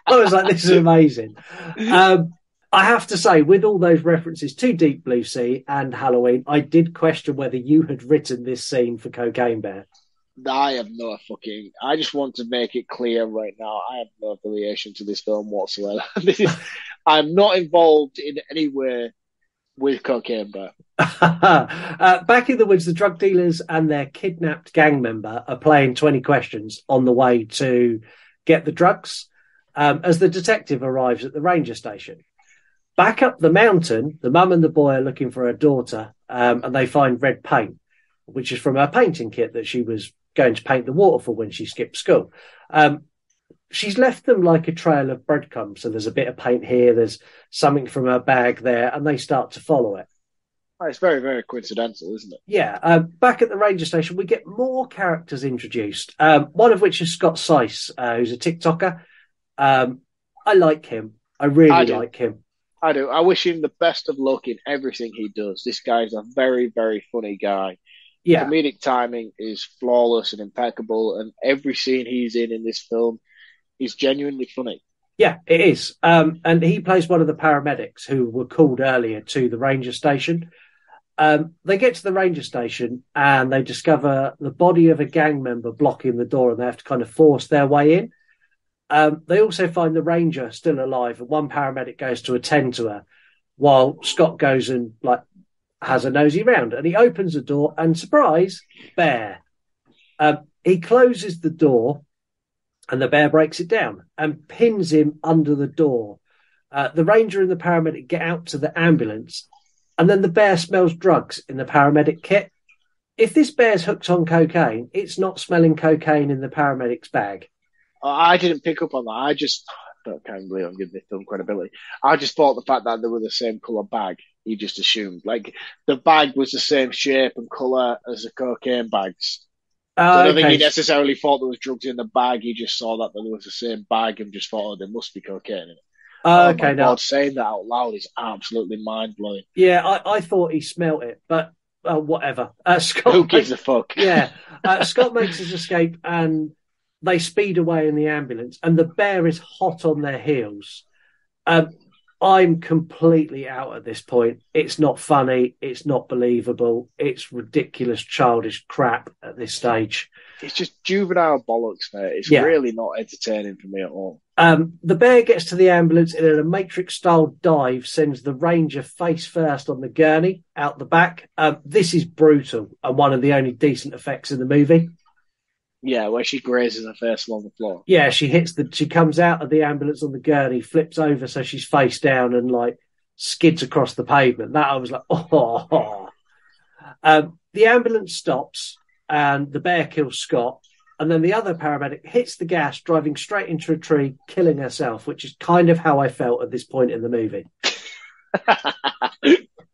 I was like, this is amazing. I have to say, with all those references to Deep Blue Sea and Halloween, I did question whether you had written this scene for Cocaine Bear. I have no fucking. I just want to make it clear right now. I have no affiliation to this film whatsoever. I'm not involved in any way with Cocaine Bear. Back in the woods, the drug dealers and their kidnapped gang member are playing 20 questions on the way to get the drugs. As the detective arrives at the ranger station. Back up the mountain, the mum and the boy are looking for her daughter, and they find red paint, which is from her painting kit that she was going to paint the waterfall when she skipped school. She's left them like a trail of breadcrumbs. So there's a bit of paint here, there's something from her bag there, and they start to follow it. Oh, it's very, very coincidental, isn't it? Yeah. Back at the ranger station, we get more characters introduced, one of which is Scott Seiss, who's a TikToker. I like him. I really like him. I do. I wish him the best of luck in everything he does. This guy's a very, very funny guy. Yeah. Comedic timing is flawless and impeccable, and every scene he's in this film is genuinely funny. Yeah, it is. And he plays one of the paramedics who were called earlier to the ranger station. They get to the ranger station and they discover the body of a gang member blocking the door, and they have to kind of force their way in. They also find the ranger still alive, and one paramedic goes to attend to her while Scott goes and has a nosy round, and he opens the door and surprise, bear. He closes the door and the bear breaks it down and pins him under the door. The ranger and the paramedic get out to the ambulance, and then the bear smells drugs in the paramedic kit. If this bear's hooked on cocaine, it's not smelling cocaine in the paramedic's bag. I didn't pick up on that. I can't believe I'm giving this film credibility. I just thought the fact that they were the same colour bag, he just assumed. Like, the bag was the same shape and colour as the cocaine bags. So I don't think he necessarily thought there was drugs in the bag. He just saw that there was the same bag and just thought, there must be cocaine in it. My God, saying that out loud is absolutely mind-blowing. Yeah, I thought he smelt it, but whatever. Scott, who gives a fuck? Yeah. Scott makes his escape and they speed away in the ambulance, and the bear is hot on their heels. I'm completely out at this point. It's not funny. It's not believable. It's ridiculous, childish crap at this stage. It's just juvenile bollocks, mate. It's really not entertaining for me at all. The bear gets to the ambulance and in a Matrix-style dive sends the ranger face first on the gurney out the back. This is brutal and one of the only decent effects in the movie. Yeah, where she grazes her face along the floor. Yeah, she comes out of the ambulance on the gurney, flips over so she's face down and skids across the pavement. That I was like, oh. The ambulance stops and the bear kills Scott. And then the other paramedic hits the gas, driving straight into a tree, killing herself, which is kind of how I felt at this point in the movie.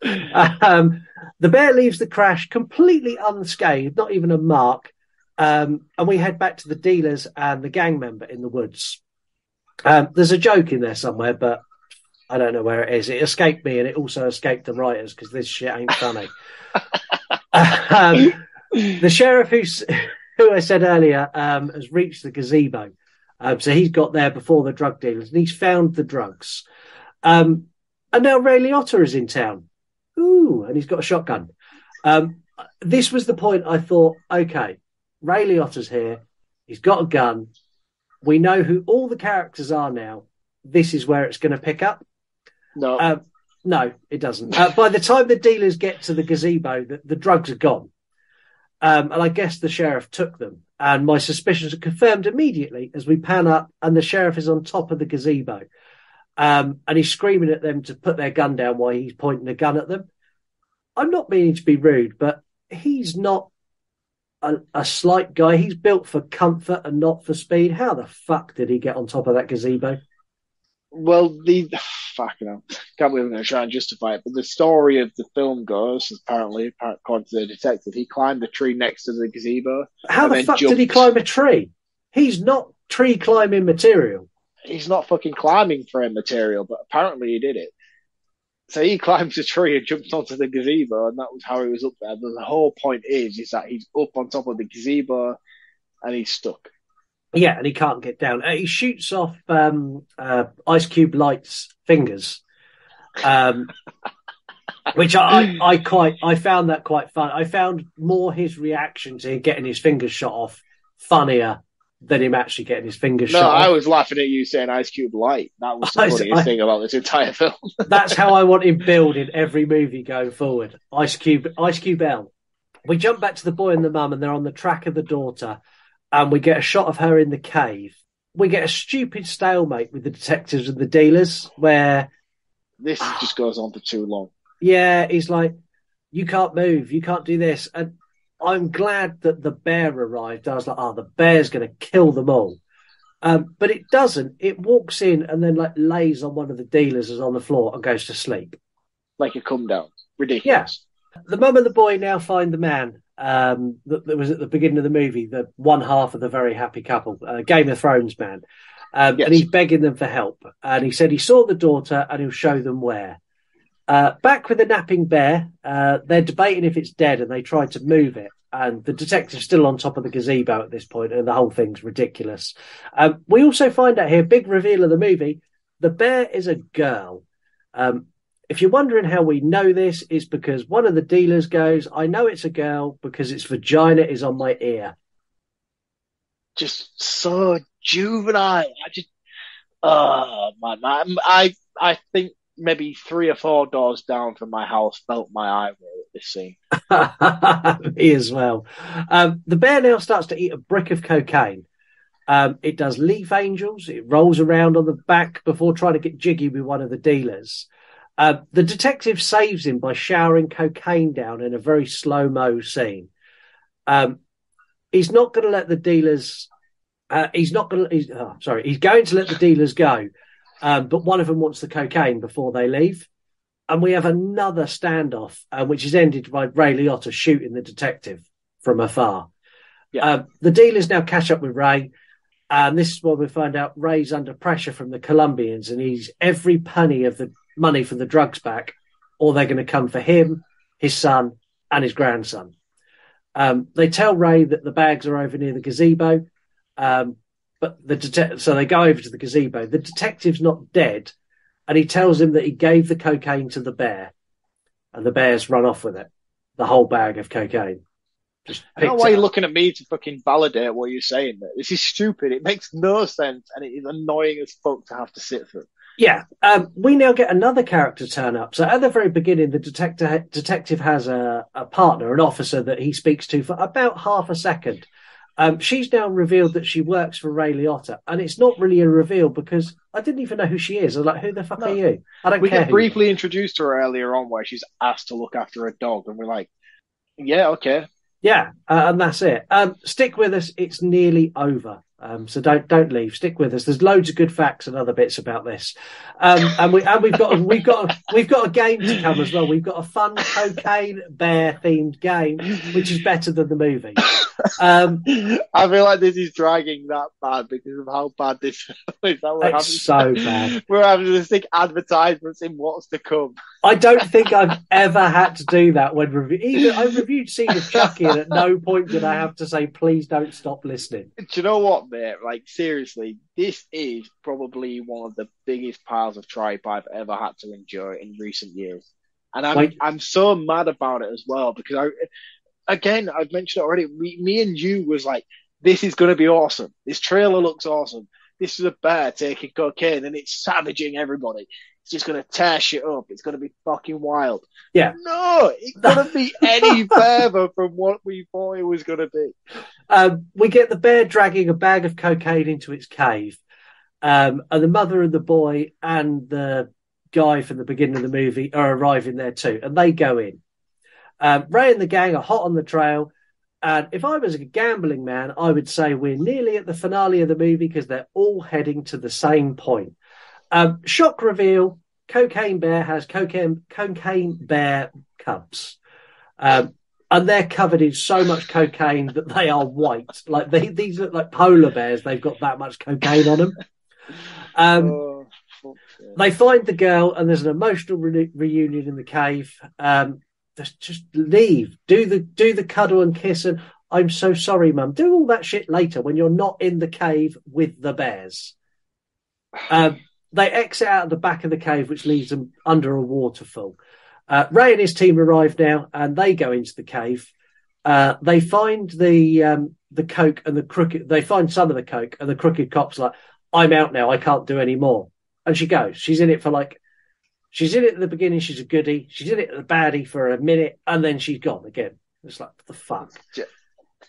The bear leaves the crash completely unscathed, not even a mark. And we head back to the dealers and the gang member in the woods. There's a joke in there somewhere, but I don't know where it is. It escaped me, and it also escaped the writers because this shit ain't funny. The sheriff who I said earlier has reached the gazebo. So he's got there before the drug dealers, and he's found the drugs. And now Ray Liotta is in town. Ooh, and he's got a shotgun. This was the point I thought, okay, Ray Liotta's here. He's got a gun. We know who all the characters are now. This is where it's going to pick up. No. No, it doesn't. By the time the dealers get to the gazebo, the drugs are gone. And I guess the sheriff took them. And my suspicions are confirmed immediately as we pan up and the sheriff is on top of the gazebo. And he's screaming at them to put their gun down while he's pointing a gun at them. I'm not meaning to be rude, but he's not a slight guy. He's built for comfort and not for speed. How the fuck did he get on top of that gazebo? Well, fucking hell. Can't believe I'm going to try and justify it, but the story of the film goes, apparently, according to the detective, he climbed the tree next to the gazebo. How the fuck did he climb a tree? He's not tree climbing material. He's not fucking climbing frame material, but apparently he did it. So he climbs a tree and jumps onto the gazebo, and that was how he was up there. But the whole point is that he's up on top of the gazebo and he's stuck. Yeah, and he can't get down. He shoots off Ice Cube Light's fingers, which I found that quite fun. I found more his reaction to getting his fingers shot off funnier than him actually getting his fingers shot off. No, I was laughing at you saying Ice Cube Light. That was the funniest thing about this entire film. That's how I want him billed in every movie going forward. Ice Cube L. We jump back to the boy and the mum, and they're on the track of the daughter, and we get a shot of her in the cave. We get a stupid stalemate with the detectives and the dealers, where this just goes on for too long. Yeah, he's like, you can't move, you can't do this. And I'm glad that the bear arrived. I was like, the bear's going to kill them all. But it doesn't. It walks in and then lays on one of the dealers who's on the floor and goes to sleep. Like a come down. Ridiculous. Yeah. The mum and the boy now find the man that was at the beginning of the movie, the one half of the very happy couple, Game of Thrones man. Yes. And he's begging them for help. And he said he saw the daughter and he'll show them where. Back with the napping bear, they're debating if it's dead and they try to move it. And the detective's still on top of the gazebo at this point, and the whole thing's ridiculous. We also find out here, big reveal of the movie, the bear is a girl. If you're wondering how we know this, it's because one of the dealers goes, I know it's a girl because its vagina is on my ear. Just so juvenile. I think maybe 3 or 4 doors down from my house felt my eye roll at this scene. Me as well. The bear now starts to eat a brick of cocaine. It does leaf angels. It rolls around on the back before trying to get jiggy with one of the dealers. The detective saves him by showering cocaine down in a very slow-mo scene. He's not going to let the dealers... he's going to let the dealers go. But one of them wants the cocaine before they leave. And we have another standoff, which is ended by Ray Liotta shooting the detective from afar. Yeah. The dealers now catch up with Ray. And this is where we find out Ray's under pressure from the Colombians, and he's every penny of the money for the drugs back, or they're going to come for him, his son, and his grandson. They tell Ray that the bags are over near the gazebo. But so they go over to the gazebo. The detective's not dead, and he tells him that he gave the cocaine to the bear, and the bear's run off with it, the whole bag of cocaine. I don't know why you're looking at me to fucking validate what you're saying. This is stupid. It makes no sense, and it is annoying as fuck to have to sit through. Yeah, we now get another character turn up. So at the very beginning, the detective has a partner, an officer that he speaks to for about half a second. She's now revealed that she works for Ray Liotta, and it's not really a reveal because I didn't even know who she is. I was like, who the fuck are you? I don't care. We get briefly introduced to her earlier on where she's asked to look after a dog, and we're like, yeah, okay. Yeah, and that's it. Stick with us. It's nearly over. So don't leave. Stick with us. There's loads of good facts and other bits about this. And we've got a game to come as well. We've got a fun cocaine bear themed game, which is better than the movie. I feel like this is dragging that bad because of how bad this is. It's so bad. We're having to stick advertisements in what's to come. I don't think I've ever had to do that when I reviewed Seed of Chucky, and at no point did I have to say, please don't stop listening. Do you know what, mate? Like, seriously, this is probably one of the biggest piles of tripe I've ever had to endure in recent years. And I'm so mad about it as well because I've mentioned it already. Me and you was like, this is going to be awesome. This trailer looks awesome. This is a bear taking cocaine and it's savaging everybody. It's just going to tear shit up. It's going to be fucking wild. Yeah. No, it couldn't be any further from what we thought it was going to be. We get the bear dragging a bag of cocaine into its cave. And the mother and the boy and the guy from the beginning of the movie are arriving there too, and they go in. Ray and the gang are hot on the trail. And if I was a gambling man, I would say we're nearly at the finale of the movie because they're all heading to the same point. Shock reveal, Cocaine Bear has cocaine bear cubs. And they're covered in so much cocaine that they are white. Like these look like polar bears. They've got that much cocaine on them. They find the girl, and there's an emotional reunion in the cave. Just leave. Do the cuddle and kiss, and I'm so sorry, Mum. Do all that shit later when you're not in the cave with the bears. They exit out of the back of the cave, which leaves them under a waterfall. Ray and his team arrive now, and they go into the cave. They find the coke and the crooked. They find some of the coke, and the crooked cop's like, "I'm out now. I can't do any more." And she goes. She's in it at the beginning. She's a goodie. She's in it at the baddie for a minute, and then she's gone again. It's like, what the fuck? She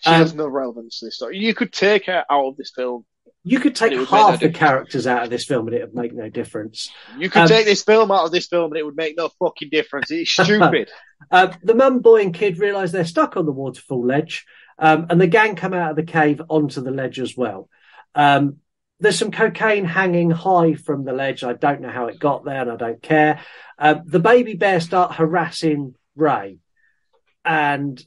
has no relevance to this story. You could take her out of this film. You could take half the characters out of this film and it would make no difference. You could take this film out of this film and it would make no fucking difference. It's stupid. The mum, boy and kid realise they're stuck on the waterfall ledge, and the gang come out of the cave onto the ledge as well. There's some cocaine hanging high from the ledge. I don't know how it got there and I don't care. The baby bears start harassing Ray, and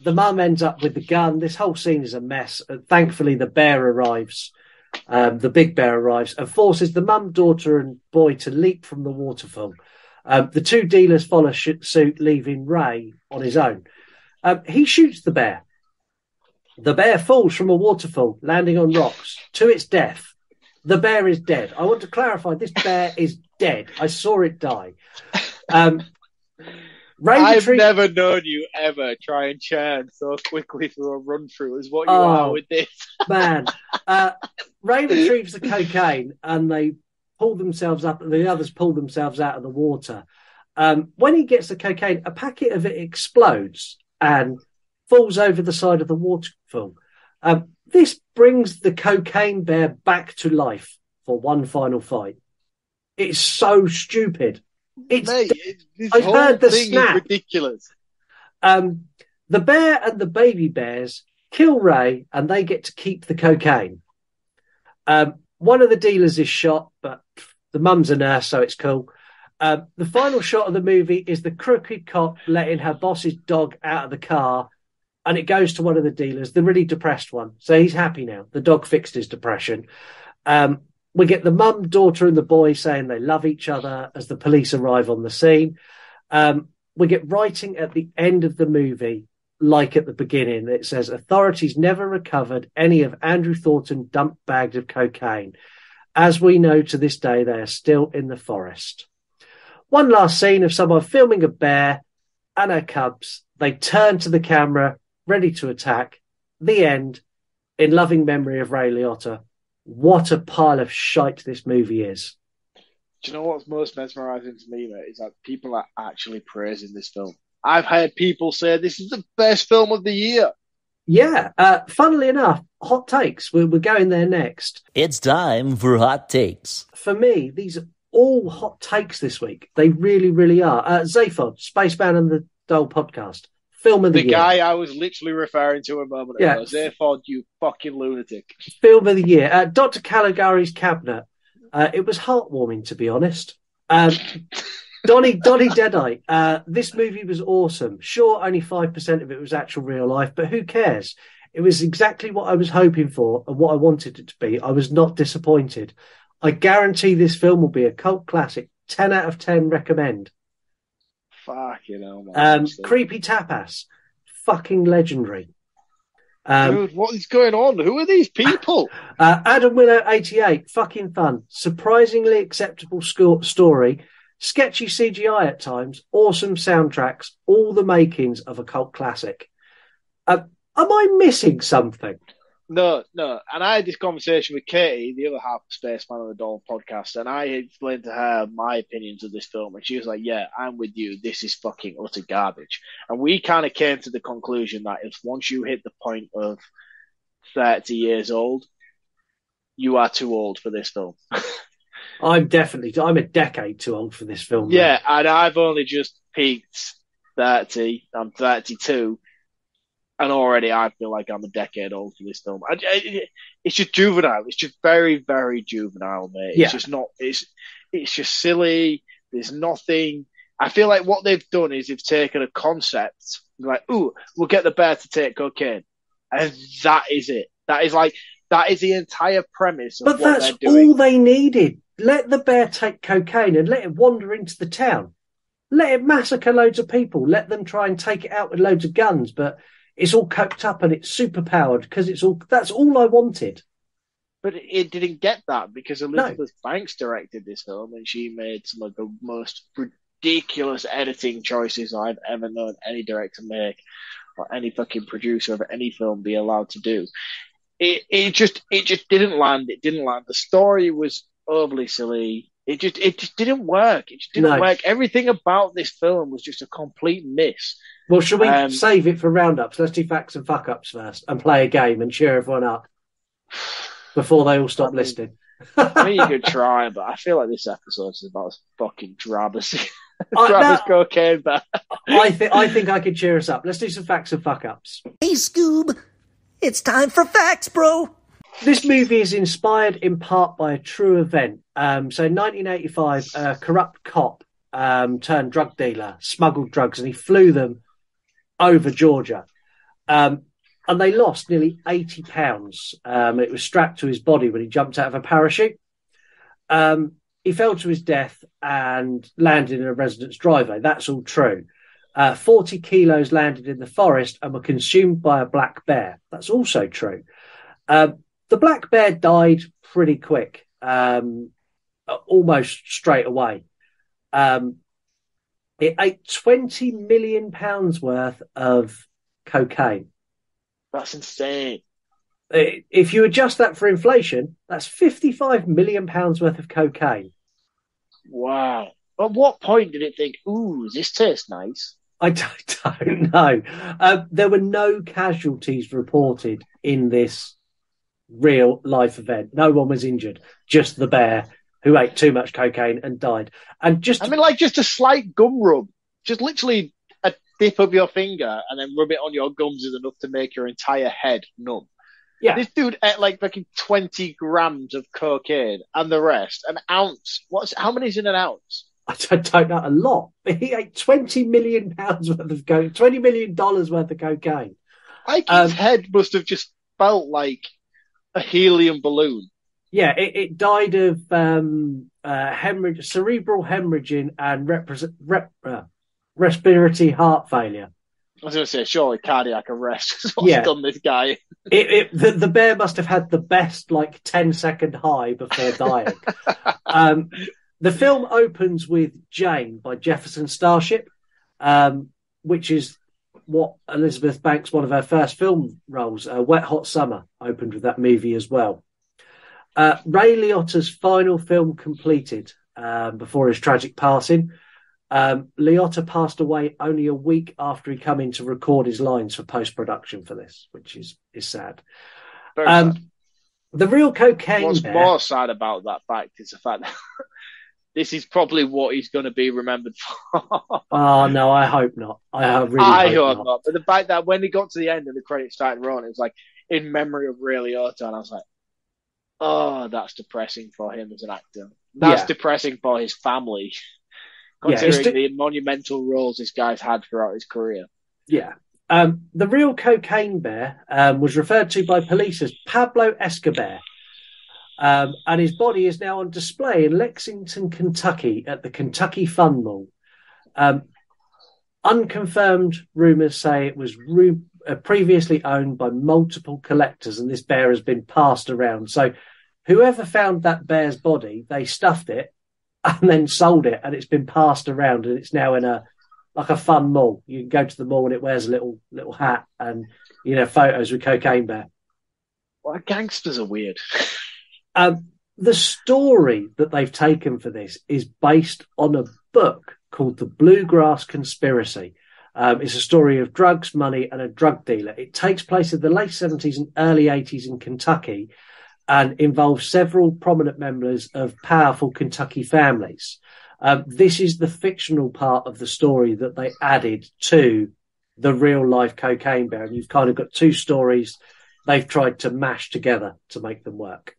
the mum ends up with the gun. This whole scene is a mess. Thankfully, the bear arrives. The big bear arrives and forces the mum, daughter, and boy to leap from the waterfall. The two dealers follow suit, leaving Ray on his own. He shoots the bear. The bear falls from a waterfall, landing on rocks to its death. The bear is dead. I want to clarify, this bear is dead. I saw it die. I've never known you ever try and churn so quickly through a run through as what you are with this. Man. Ray retrieves the cocaine and they pull themselves up, and the others pull themselves out of the water. When he gets the cocaine, a packet of it explodes and falls over the side of the waterfall. This brings the cocaine bear back to life for one final fight. It's so stupid. I've heard the snap. Is ridiculous. The bear and the baby bears kill Ray, and they get to keep the cocaine. One of the dealers is shot, but the mum's a nurse, so it's cool. The final shot of the movie is the crooked cop letting her boss's dog out of the car, and it goes to one of the dealers, the really depressed one. So he's happy now. The dog fixed his depression. We get the mum, daughter, and the boy saying they love each other as the police arrive on the scene. We get writing at the end of the movie, like at the beginning. It says, authorities never recovered any of Andrew Thornton's dumped bags of cocaine. As we know to this day, they are still in the forest. One last scene of someone filming a bear and her cubs. They turn to the camera, ready to attack. The end. In loving memory of Ray Liotta. What a pile of shite this movie is. Do you know what's most mesmerising to me, mate, is that people are actually praising this film. I've heard people say this is the best film of the year. Yeah, funnily enough, hot takes. We're going there next. It's time for hot takes. For me, these are all hot takes this week. They really, really are. Zaphod, Spaceman and the Dole podcast. Film of the year. The guy I was literally referring to a moment ago. Zaphod, you fucking lunatic. Film of the year. Dr. Caligari's Cabinet. It was heartwarming, to be honest. Donnie Deadeye. This movie was awesome. Sure, only 5% of it was actual real life, but who cares? It was exactly what I was hoping for and what I wanted it to be. I was not disappointed. I guarantee this film will be a cult classic. 10 out of 10 recommend. Fucking hell, man. Creepy Tapas. Fucking legendary. Dude, what is going on? Who are these people? Adam Willow 88. Fucking fun. Surprisingly acceptable story. Sketchy CGI at times. Awesome soundtracks. All the makings of a cult classic. Am I missing something? No. And I had this conversation with Katie, the other half of Spaceman on the Dawn podcast, and I explained to her my opinions of this film, and she was like, yeah, I'm with you. This is fucking utter garbage. And we kind of came to the conclusion that if once you hit the point of 30 years old, you are too old for this film. I'm a decade too old for this film. Yeah, and I've only just peaked 30. I'm 32. And already I feel like I'm a decade old for this film. It's just juvenile. It's just very, very juvenile, mate. It's just not. It's just silly. There's nothing. I feel like what they've done is they've taken a concept, like, ooh, we'll get the bear to take cocaine, and that is it. That is the entire premise of but what that's they're doing. all they needed. Let the bear take cocaine and let it wander into the town. Let it massacre loads of people. Let them try and take it out with loads of guns, but it's all coked up and it's super powered because that's all I wanted. But it didn't get that because Elizabeth Banks directed this film and she made some of the most ridiculous editing choices I've ever known any director make or any fucking producer of any film be allowed to do. It just didn't land. It didn't land. The story was overly silly. It just didn't work. It just didn't work. Everything about this film was just a complete miss. Well, shall we save it for roundups? Let's do facts and fuck-ups first and play a game and cheer everyone up before they all stop listening. I mean, you could try, but I feel like this episode is about as fucking drab as cocaine. But I think I could cheer us up. Let's do some facts and fuck-ups. Hey, Scoob, it's time for facts, bro. This movie is inspired in part by a true event. So in 1985, a corrupt cop turned drug dealer smuggled drugs and he flew them over Georgia. And they lost nearly 80 pounds. It was strapped to his body when he jumped out of a parachute. He fell to his death and landed in a resident's driveway. That's all true. 40 kilos landed in the forest and were consumed by a black bear. That's also true. The black bear died pretty quick, almost straight away. It ate £20 million worth of cocaine. That's insane. If you adjust that for inflation, that's £55 million worth of cocaine. Wow. At what point did it think, ooh, this tastes nice? I don't know. There were no casualties reported in this real life event. No one was injured, just the bear who ate too much cocaine and died. And just a slight gum rub, just literally a dip of your finger and then rub it on your gums is enough to make your entire head numb. Yeah, this dude ate like fucking 20 grams of cocaine and the rest an ounce. How many is in an ounce? I don't know, a lot. He ate £20 million worth of cocaine, $20 million worth of cocaine. Like his head must have just felt like a helium balloon. Yeah, it died of hemorrhage, cerebral hemorrhaging and respiratory heart failure. I was going to say, surely cardiac arrest is what's done this guy. The bear must have had the best 10-second high before dying. The film opens with Jane by Jefferson Starship, which is what Elizabeth Banks, one of her first film roles, Wet Hot Summer, opened with that movie as well. Ray Liotta's final film completed before his tragic passing. Liotta passed away only a week after he come in to record his lines for post-production for this, which is sad. Very sad. The real cocaine What's bear... more sad about that fact is the fact that this is probably what he's going to be remembered for. Oh, no, I hope not. I hope not. But the fact that when he got to the end and the credits started rolling, it was like, in memory of Ray Liotta, and I was like, oh, that's depressing for him as an actor. That's depressing for his family, considering the monumental roles this guy's had throughout his career. Yeah. The real cocaine bear was referred to by police as Pablo Escobar. And his body is now on display in Lexington, Kentucky at the Kentucky Fun Mall. Unconfirmed rumours say it was previously owned by multiple collectors and this bear has been passed around. So whoever found that bear's body, they stuffed it and then sold it and it's been passed around and it's now in a fun mall. You can go to the mall and it wears a little hat and, photos with cocaine bear. Well, gangsters are weird. The story that they've taken for this is based on a book called The Bluegrass Conspiracy. It's a story of drugs, money, and a drug dealer. It takes place in the late 70s and early 80s in Kentucky. and involves several prominent members of powerful Kentucky families. This is the fictional part of the story that they added to the real life Cocaine Bear. And you've kind of got two stories they've tried to mash together to make them work.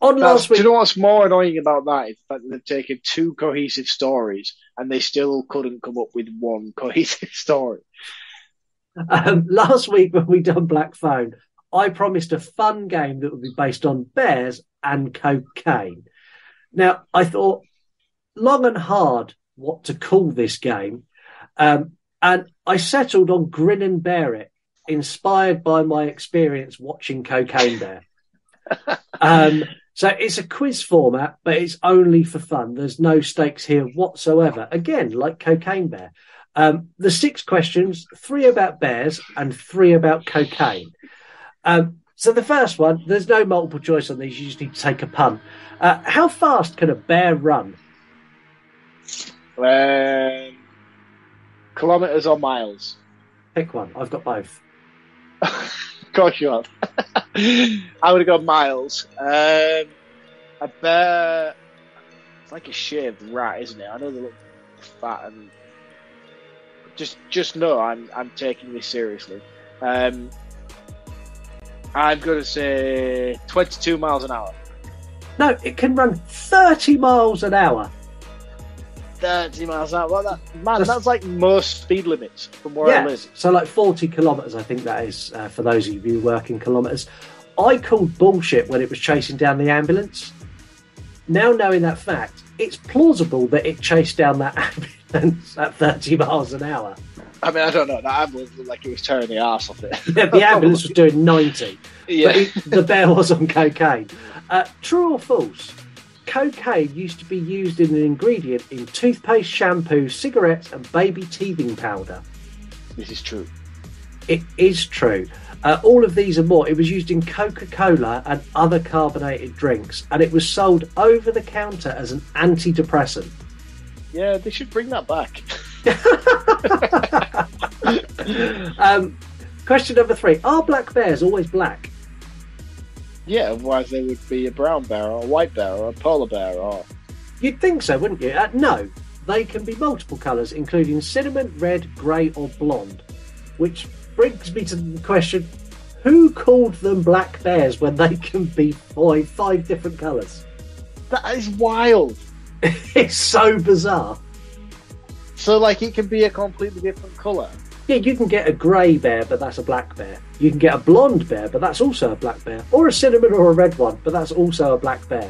Last week, do you know what's more annoying about that? Is that they've taken two cohesive stories and they still couldn't come up with one cohesive story. Last week when we done Black Phone, I promised a fun game that would be based on bears and cocaine. Now, I thought long and hard what to call this game, and I settled on Grin and Bear It, inspired by my experience watching Cocaine Bear. So it's a quiz format, but it's only for fun. There's no stakes here whatsoever. Again, like Cocaine Bear. The 6 questions, 3 about bears and 3 about cocaine. So the first one, there's no multiple choice on these. You just need to take a punt. How fast can a bear run? Kilometres or miles? Pick one. I've got both. Of course you have. I would have gone miles. A bear, it's like a shaved rat, isn't it? I know they look fat and just know I'm taking this seriously. I'm going to say 22 miles an hour. No, it can run 30 miles an hour. 30 miles an hour. Well, that's like most speed limits from where I live. So like 40 kilometres, I think that is, for those of you who work in kilometres. I called bullshit when it was chasing down the ambulance. Now knowing that fact, it's plausible that it chased down that ambulance at 30 miles an hour. I mean, I don't know. That ambulance looked like it was tearing the arse off it. Yeah, the ambulance was doing 90. Yeah. But the bear was on cocaine. True or false? Cocaine used to be used in an ingredient in toothpaste, shampoo, cigarettes, and baby teething powder. This is true. It is true. All of these and more. It was used in Coca-Cola and other carbonated drinks, and it was sold over the counter as an antidepressant. Yeah, they should bring that back. Question number 3. Are black bears always black? Yeah, otherwise they would be a brown bear or a white bear or a polar bear or... You'd think so, wouldn't you? No, they can be multiple colours, including cinnamon, red, grey or blonde. Which brings me to the question, who called them black bears when they can be 5 different colours? That is wild. It's so bizarre. So, like, it can be a completely different colour? Yeah, you can get a grey bear, but that's a black bear. You can get a blonde bear, but that's also a black bear. Or a cinnamon or a red one, but that's also a black bear.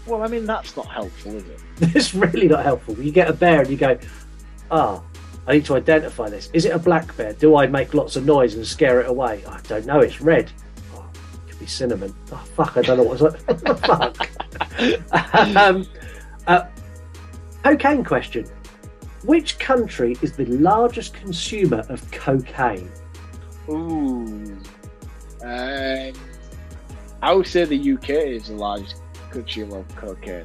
Well, I mean, that's not helpful, is it? It's really not helpful. You get a bear and you go, I need to identify this. Is it a black bear? Do I make lots of noise and scare it away? I don't know, it's red. It could be cinnamon. Oh, fuck, I don't know what it's like. Cocaine question. Which country is the largest consumer of cocaine? Ooh. I would say the UK is the largest consumer of cocaine.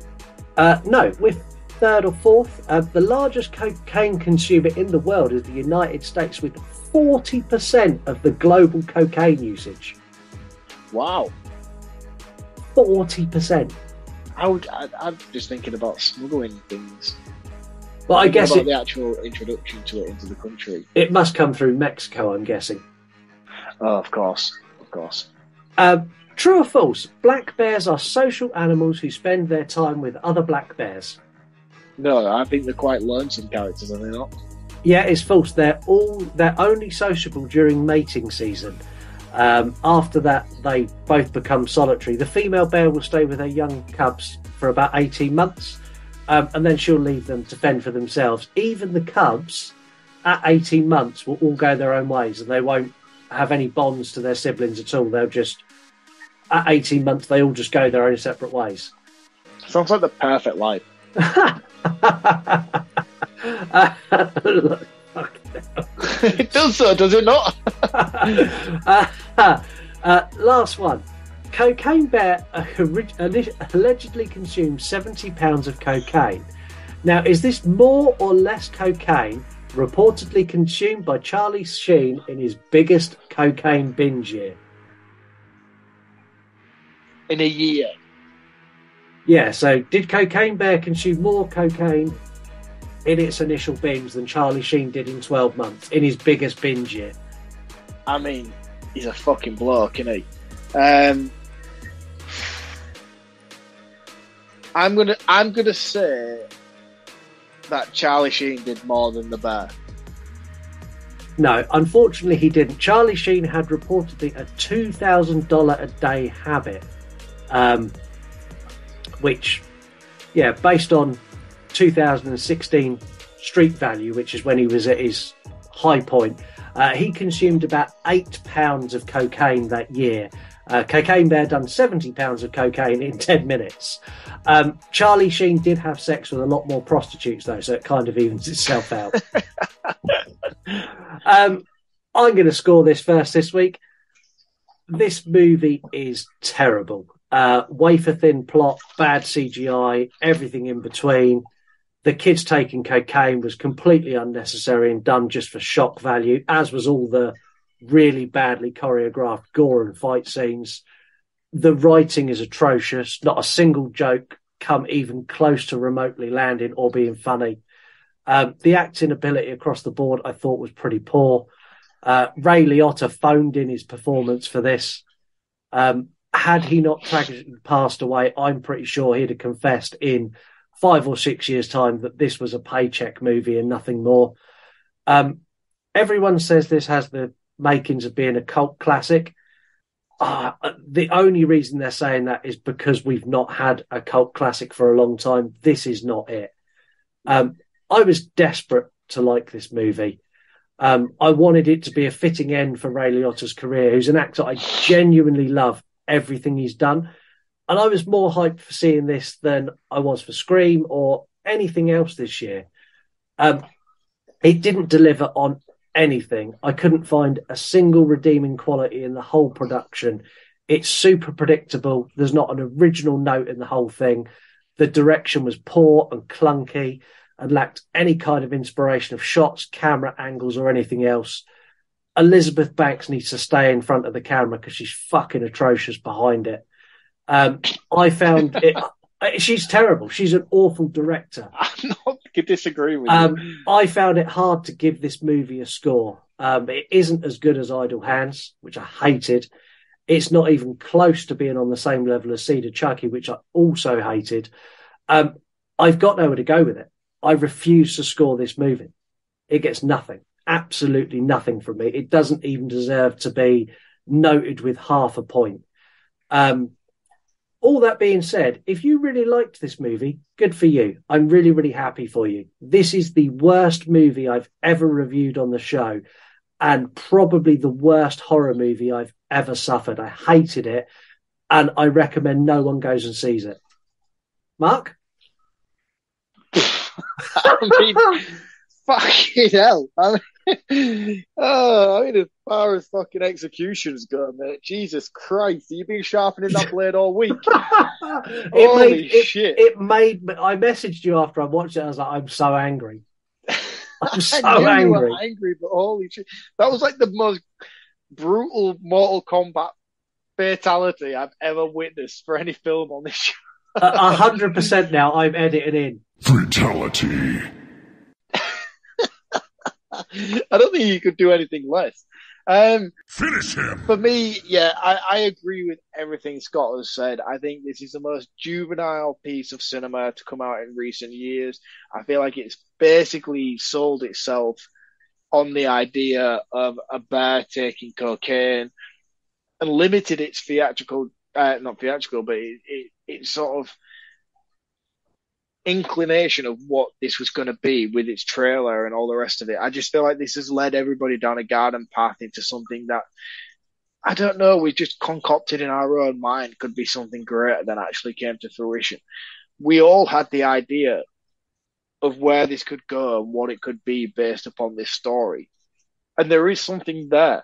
No, we're 3rd or 4th. The largest cocaine consumer in the world is the United States, with 40% of the global cocaine usage. Wow. 40%. I'm just thinking about smuggling things. Well, I guess about the actual introduction to it into the country. It must come through Mexico, I'm guessing. Oh, of course. True or false? Black bears are social animals who spend their time with other black bears. No, I think they're quite lonesome characters, are they not? Yeah, it's false. They're only sociable during mating season. After that, they both become solitary. The female bear will stay with her young cubs for about 18 months. And then she'll leave them to fend for themselves. Even the cubs, at 18 months, will all go their own ways, and they won't have any bonds to their siblings at all. They'll just, at 18 months, they all just go their own separate ways. Sounds like the perfect life. It does so, does it not? Last one. Cocaine Bear allegedly consumed 70 pounds of cocaine. Now, is this more or less cocaine reportedly consumed by Charlie Sheen in his biggest cocaine binge year? in a year. Yeah, so did Cocaine Bear consume more cocaine in its initial binge than Charlie Sheen did in 12 months, in his biggest binge year? I mean, he's a fucking bloke, isn't he? I'm gonna say that Charlie Sheen did more than the bear. No, unfortunately he didn't. Charlie Sheen had reportedly a $2,000 a day habit, which, yeah, based on 2016 street value, which is when he was at his high point, he consumed about 8 pounds of cocaine that year. Cocaine Bear done 70 pounds of cocaine in 10 minutes. Charlie Sheen did have sex with a lot more prostitutes, though, so it kind of evens itself out. I'm going to score this first this week. This movie is terrible. Wafer thin plot, bad CGI, everything in between. The kids taking cocaine was completely unnecessary and done just for shock value, as was all the really badly choreographed gore and fight scenes. The writing is atrocious. Not a single joke come even close to remotely landing or being funny. The acting ability across the board I thought was pretty poor. Ray Liotta phoned in his performance for this. Had he not tragically passed away, I'm pretty sure he'd have confessed in 5 or 6 years' time that this was a paycheck movie and nothing more. Everyone says this has the makings of being a cult classic. The only reason they're saying that is because we've not had a cult classic for a long time. This is not it. I was desperate to like this movie. I wanted it to be a fitting end for Ray Liotta's career, who's an actor I genuinely love everything he's done. And I was more hyped for seeing this than I was for Scream or anything else this year. It didn't deliver on anything. I couldn't find a single redeeming quality in the whole production. It's super predictable. There's not an original note in the whole thing. The direction was poor and clunky and lacked any kind of inspiration of shots, camera angles, or anything else. Elizabeth Banks needs to stay in front of the camera because she's fucking atrocious behind it. I found it. She's terrible. She's an awful director. I'm not disagreeing with you. I found it hard to give this movie a score. It isn't as good as Idle Hands, which I hated. It's not even close to being on the same level as Cedar Chucky, which I also hated. I've got nowhere to go with it. I refuse to score this movie. It gets nothing. Absolutely nothing from me. It doesn't even deserve to be noted with half a point. All that being said, if you really liked this movie, good for you. I'm really, really happy for you. This is the worst movie I've ever reviewed on the show and probably the worst horror movie I've ever suffered. I hated it and I recommend no one goes and sees it. Mark? I mean, fucking hell. I mean, as far as fucking executions go, mate, Jesus Christ, you've been sharpening that blade all week. Holy shit. I messaged you after I watched it. I was like, I'm so angry. I'm so angry. You were angry, but holy shit. That was like the most brutal Mortal Kombat fatality I've ever witnessed for any film on this show. 100% now, I'm editing in. Fatality. I don't think you could do anything less. Finish him. For me, yeah, I agree with everything Scott has said. I think this is the most juvenile piece of cinema to come out in recent years. I feel like it's basically sold itself on the idea of a bear taking cocaine and limited its not theatrical, but it's sort of inclination of what this was going to be with its trailer and all the rest of it. I just feel like this has led everybody down a garden path into something that, I don't know, we just concocted in our own mind could be something greater than actually came to fruition. We all had the idea of where this could go and what it could be based upon this story. And there is something there.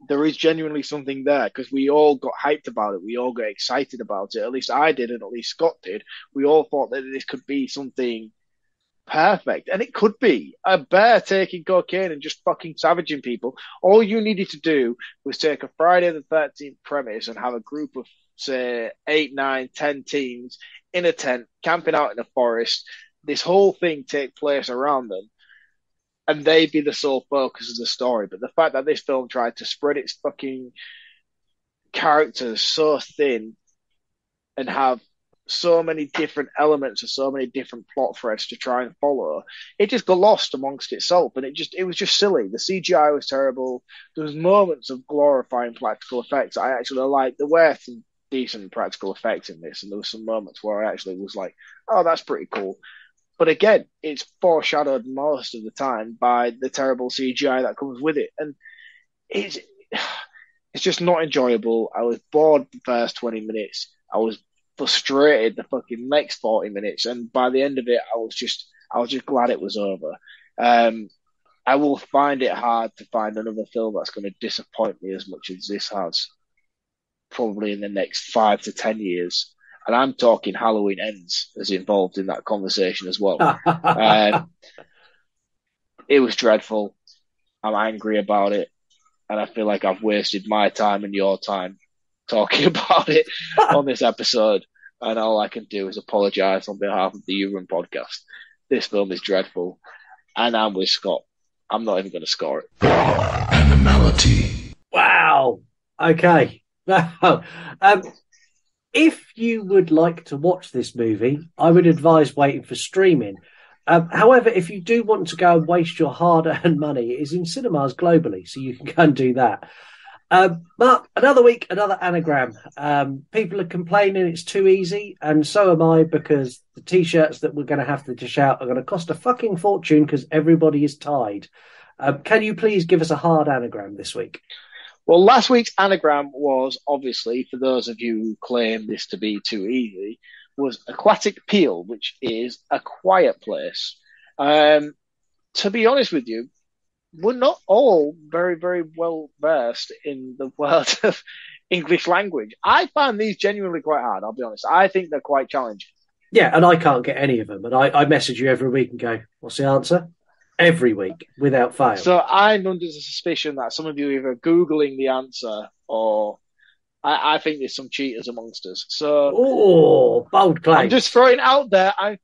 There is genuinely something there because we all got hyped about it. We all got excited about it. At least I did, and at least Scott did. We all thought that this could be something perfect. And it could be. A bear taking cocaine and just fucking savaging people. All you needed to do was take a Friday the 13th premise and have a group of say 8, 9, 10 teams in a tent, camping out in a forest. This whole thing take place around them, and they be the sole focus of the story. But the fact that this film tried to spread its fucking characters so thin and have so many different elements or so many different plot threads to try and follow, it just got lost amongst itself, and it was just silly. The CGI was terrible. There was moments of glorifying practical effects. I actually liked. There were some decent practical effects in this, and there were some moments where I actually was like, oh, that's pretty cool. But again, it's foreshadowed most of the time by the terrible CGI that comes with it, and it's just not enjoyable. I was bored the first 20 minutes. I was frustrated the fucking next 40 minutes, and by the end of it, I was just glad it was over. I will find it hard to find another film that's going to disappoint me as much as this has, probably in the next 5 to 10 years. And I'm talking Halloween Ends as involved in that conversation as well. It was dreadful. I'm angry about it, and I feel like I've wasted my time and your time talking about it on this episode, and all I can do is apologise on behalf of the Urine podcast. This film is dreadful, and I'm with Scott. I'm not even going to score it. Animality. Wow. Okay. If you would like to watch this movie, I would advise waiting for streaming. However, if you do want to go and waste your hard-earned money, it is in cinemas globally, so you can go and do that. Mark, another week, another anagram. People are complaining it's too easy, and so am I, because the T-shirts that we're going to have to dish out are going to cost a fucking fortune because everybody is tied. Can you please give us a hard anagram this week? Well, last week's anagram was, obviously, for those of you who claim this to be too easy, was aquatic peel, which is a quiet place. To be honest with you, we're not all very, very well versed in the world of English language. I find these genuinely quite hard, I'll be honest. I think they're quite challenging. Yeah, and I can't get any of them. And I message you every week and go, what's the answer? Every week, without fail. So I'm under the suspicion that some of you are either Googling the answer or I think there's some cheaters amongst us. So, bold claim. I'm just throwing it out there. I'm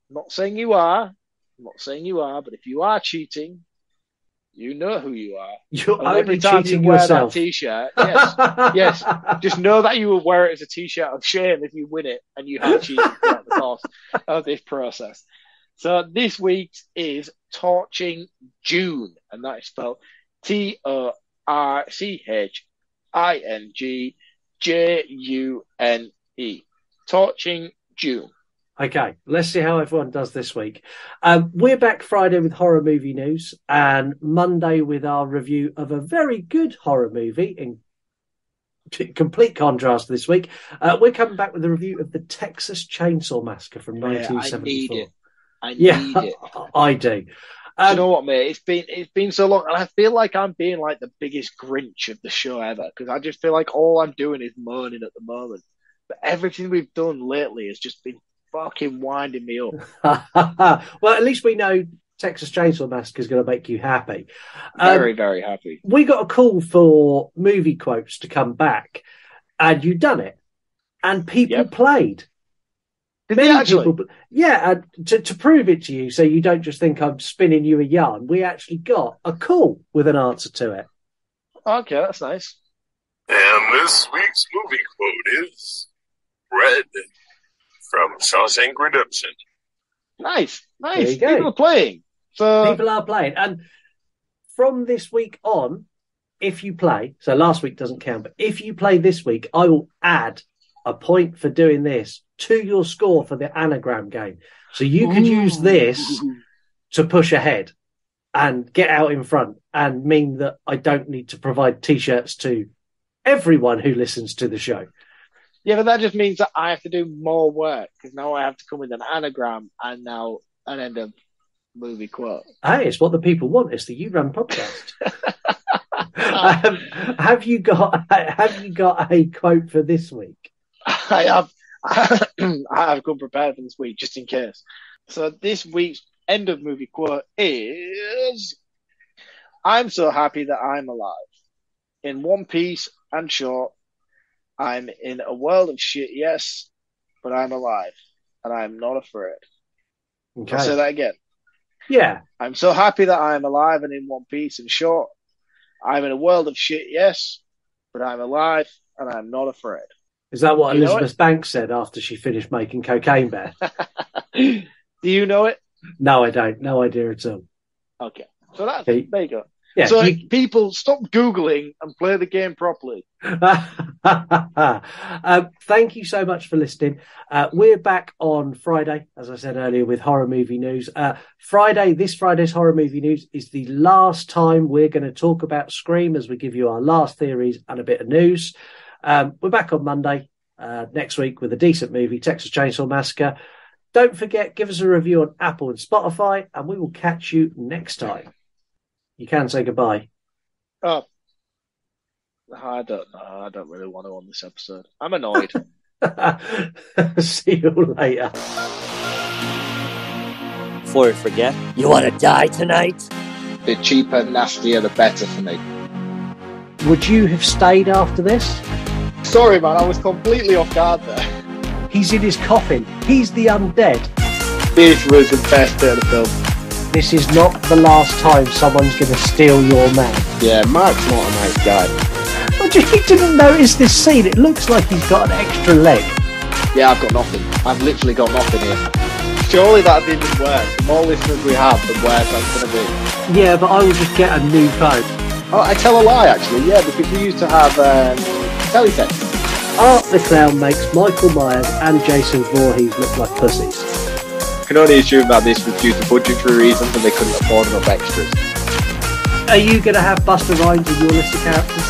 not saying you are. But if you are cheating, you know who you are. You're and only every time cheating you wear yourself. that T-shirt, yes, just know that you will wear it as a T-shirt of shame if you win it and you have cheated throughout the course of this process. So this week's is Torching June, and that is spelled TORCHINGJUNE. Torching June. Okay, let's see how everyone does this week. We're back Friday with horror movie news, and Monday with our review of a very good horror movie, in complete contrast this week. We're coming back with a review of the Texas Chainsaw Massacre from 1974. I need it. I do. Do you know what, mate? It's been so long, and I feel like I'm being like the biggest Grinch of the show ever, because I just feel like all I'm doing is moaning at the moment. But everything we've done lately has just been fucking winding me up. Well, at least we know Texas Chainsaw Massacre is going to make you happy. Very, very happy. We got a call for movie quotes to come back, and you've done it, and people played. Many people, to prove it to you, so you don't just think I'm spinning you a yarn. We actually got a call with an answer to it. Okay, that's nice. And this week's movie quote is "Red" from Shawshank Redemption. Nice. There you go. People are playing. People are playing, and from this week on, if you play, so last week doesn't count, but if you play this week, I will add a point for doing this to your score for the anagram game. So you could use this to push ahead and get out in front, and mean that I don't need to provide T-shirts to everyone who listens to the show. Yeah, but that just means that I have to do more work, because now I have to come with an anagram and now an end of movie quote. Hey, it's what the people want. It's the You Run podcast. Have you got a quote for this week? I have. I have come prepared for this week, just in case. So this week's end of movie quote is: "I'm so happy that I'm alive. In one piece and short, I'm in a world of shit, yes, but I'm alive, and I'm not afraid. Okay. I'll say that again. Yeah. I'm so happy that I'm alive and in one piece. In short, I'm in a world of shit, yes, but I'm alive and I'm not afraid. Is that what Elizabeth Banks said after she finished making Cocaine Bear? Do you know it? No, I don't. No idea at all. Okay. So there you go. Yeah, so people, stop Googling and play the game properly. Thank you so much for listening. We're back on Friday, as I said earlier, with horror movie news. This Friday's horror movie news is the last time we're going to talk about Scream, as we give you our last theories and a bit of news. We're back on Monday next week with a decent movie, Texas Chainsaw Massacre. Don't forget, give us a review on Apple and Spotify, and we will catch you next time. You can say goodbye. Oh, I don't know. I don't really want to on this episode. I'm annoyed. See you later. Before I forget, you want to die tonight? The cheaper, nastier, the better for me. Would you have stayed after this? Sorry, man. I was completely off guard there. He's in his coffin. He's the undead. This was the best bit of the film. This is not the last time someone's going to steal your man. Yeah, Mark's not a nice guy. But you didn't notice this scene. It looks like he's got an extra leg. Yeah, I've got nothing. I've literally got nothing here. Surely that'd be even worse. The more listeners we have, the worse that's going to be. Yeah, but I will just get a new phone. Oh, I tell a lie, actually. Yeah, because we used to have teletext. Art the Clown makes Michael Myers and Jason Voorhees look like pussies. I can only assume that this was due to budgetary reasons and they couldn't afford enough extras. Are you going to have Buster Rhymes in your list of characters?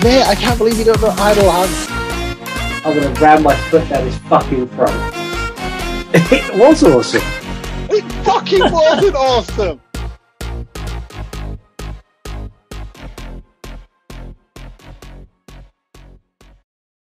Mate, I can't believe you don't know Idle Hands. I'm going to ram my foot down his fucking throat. It was awesome. It fucking wasn't awesome.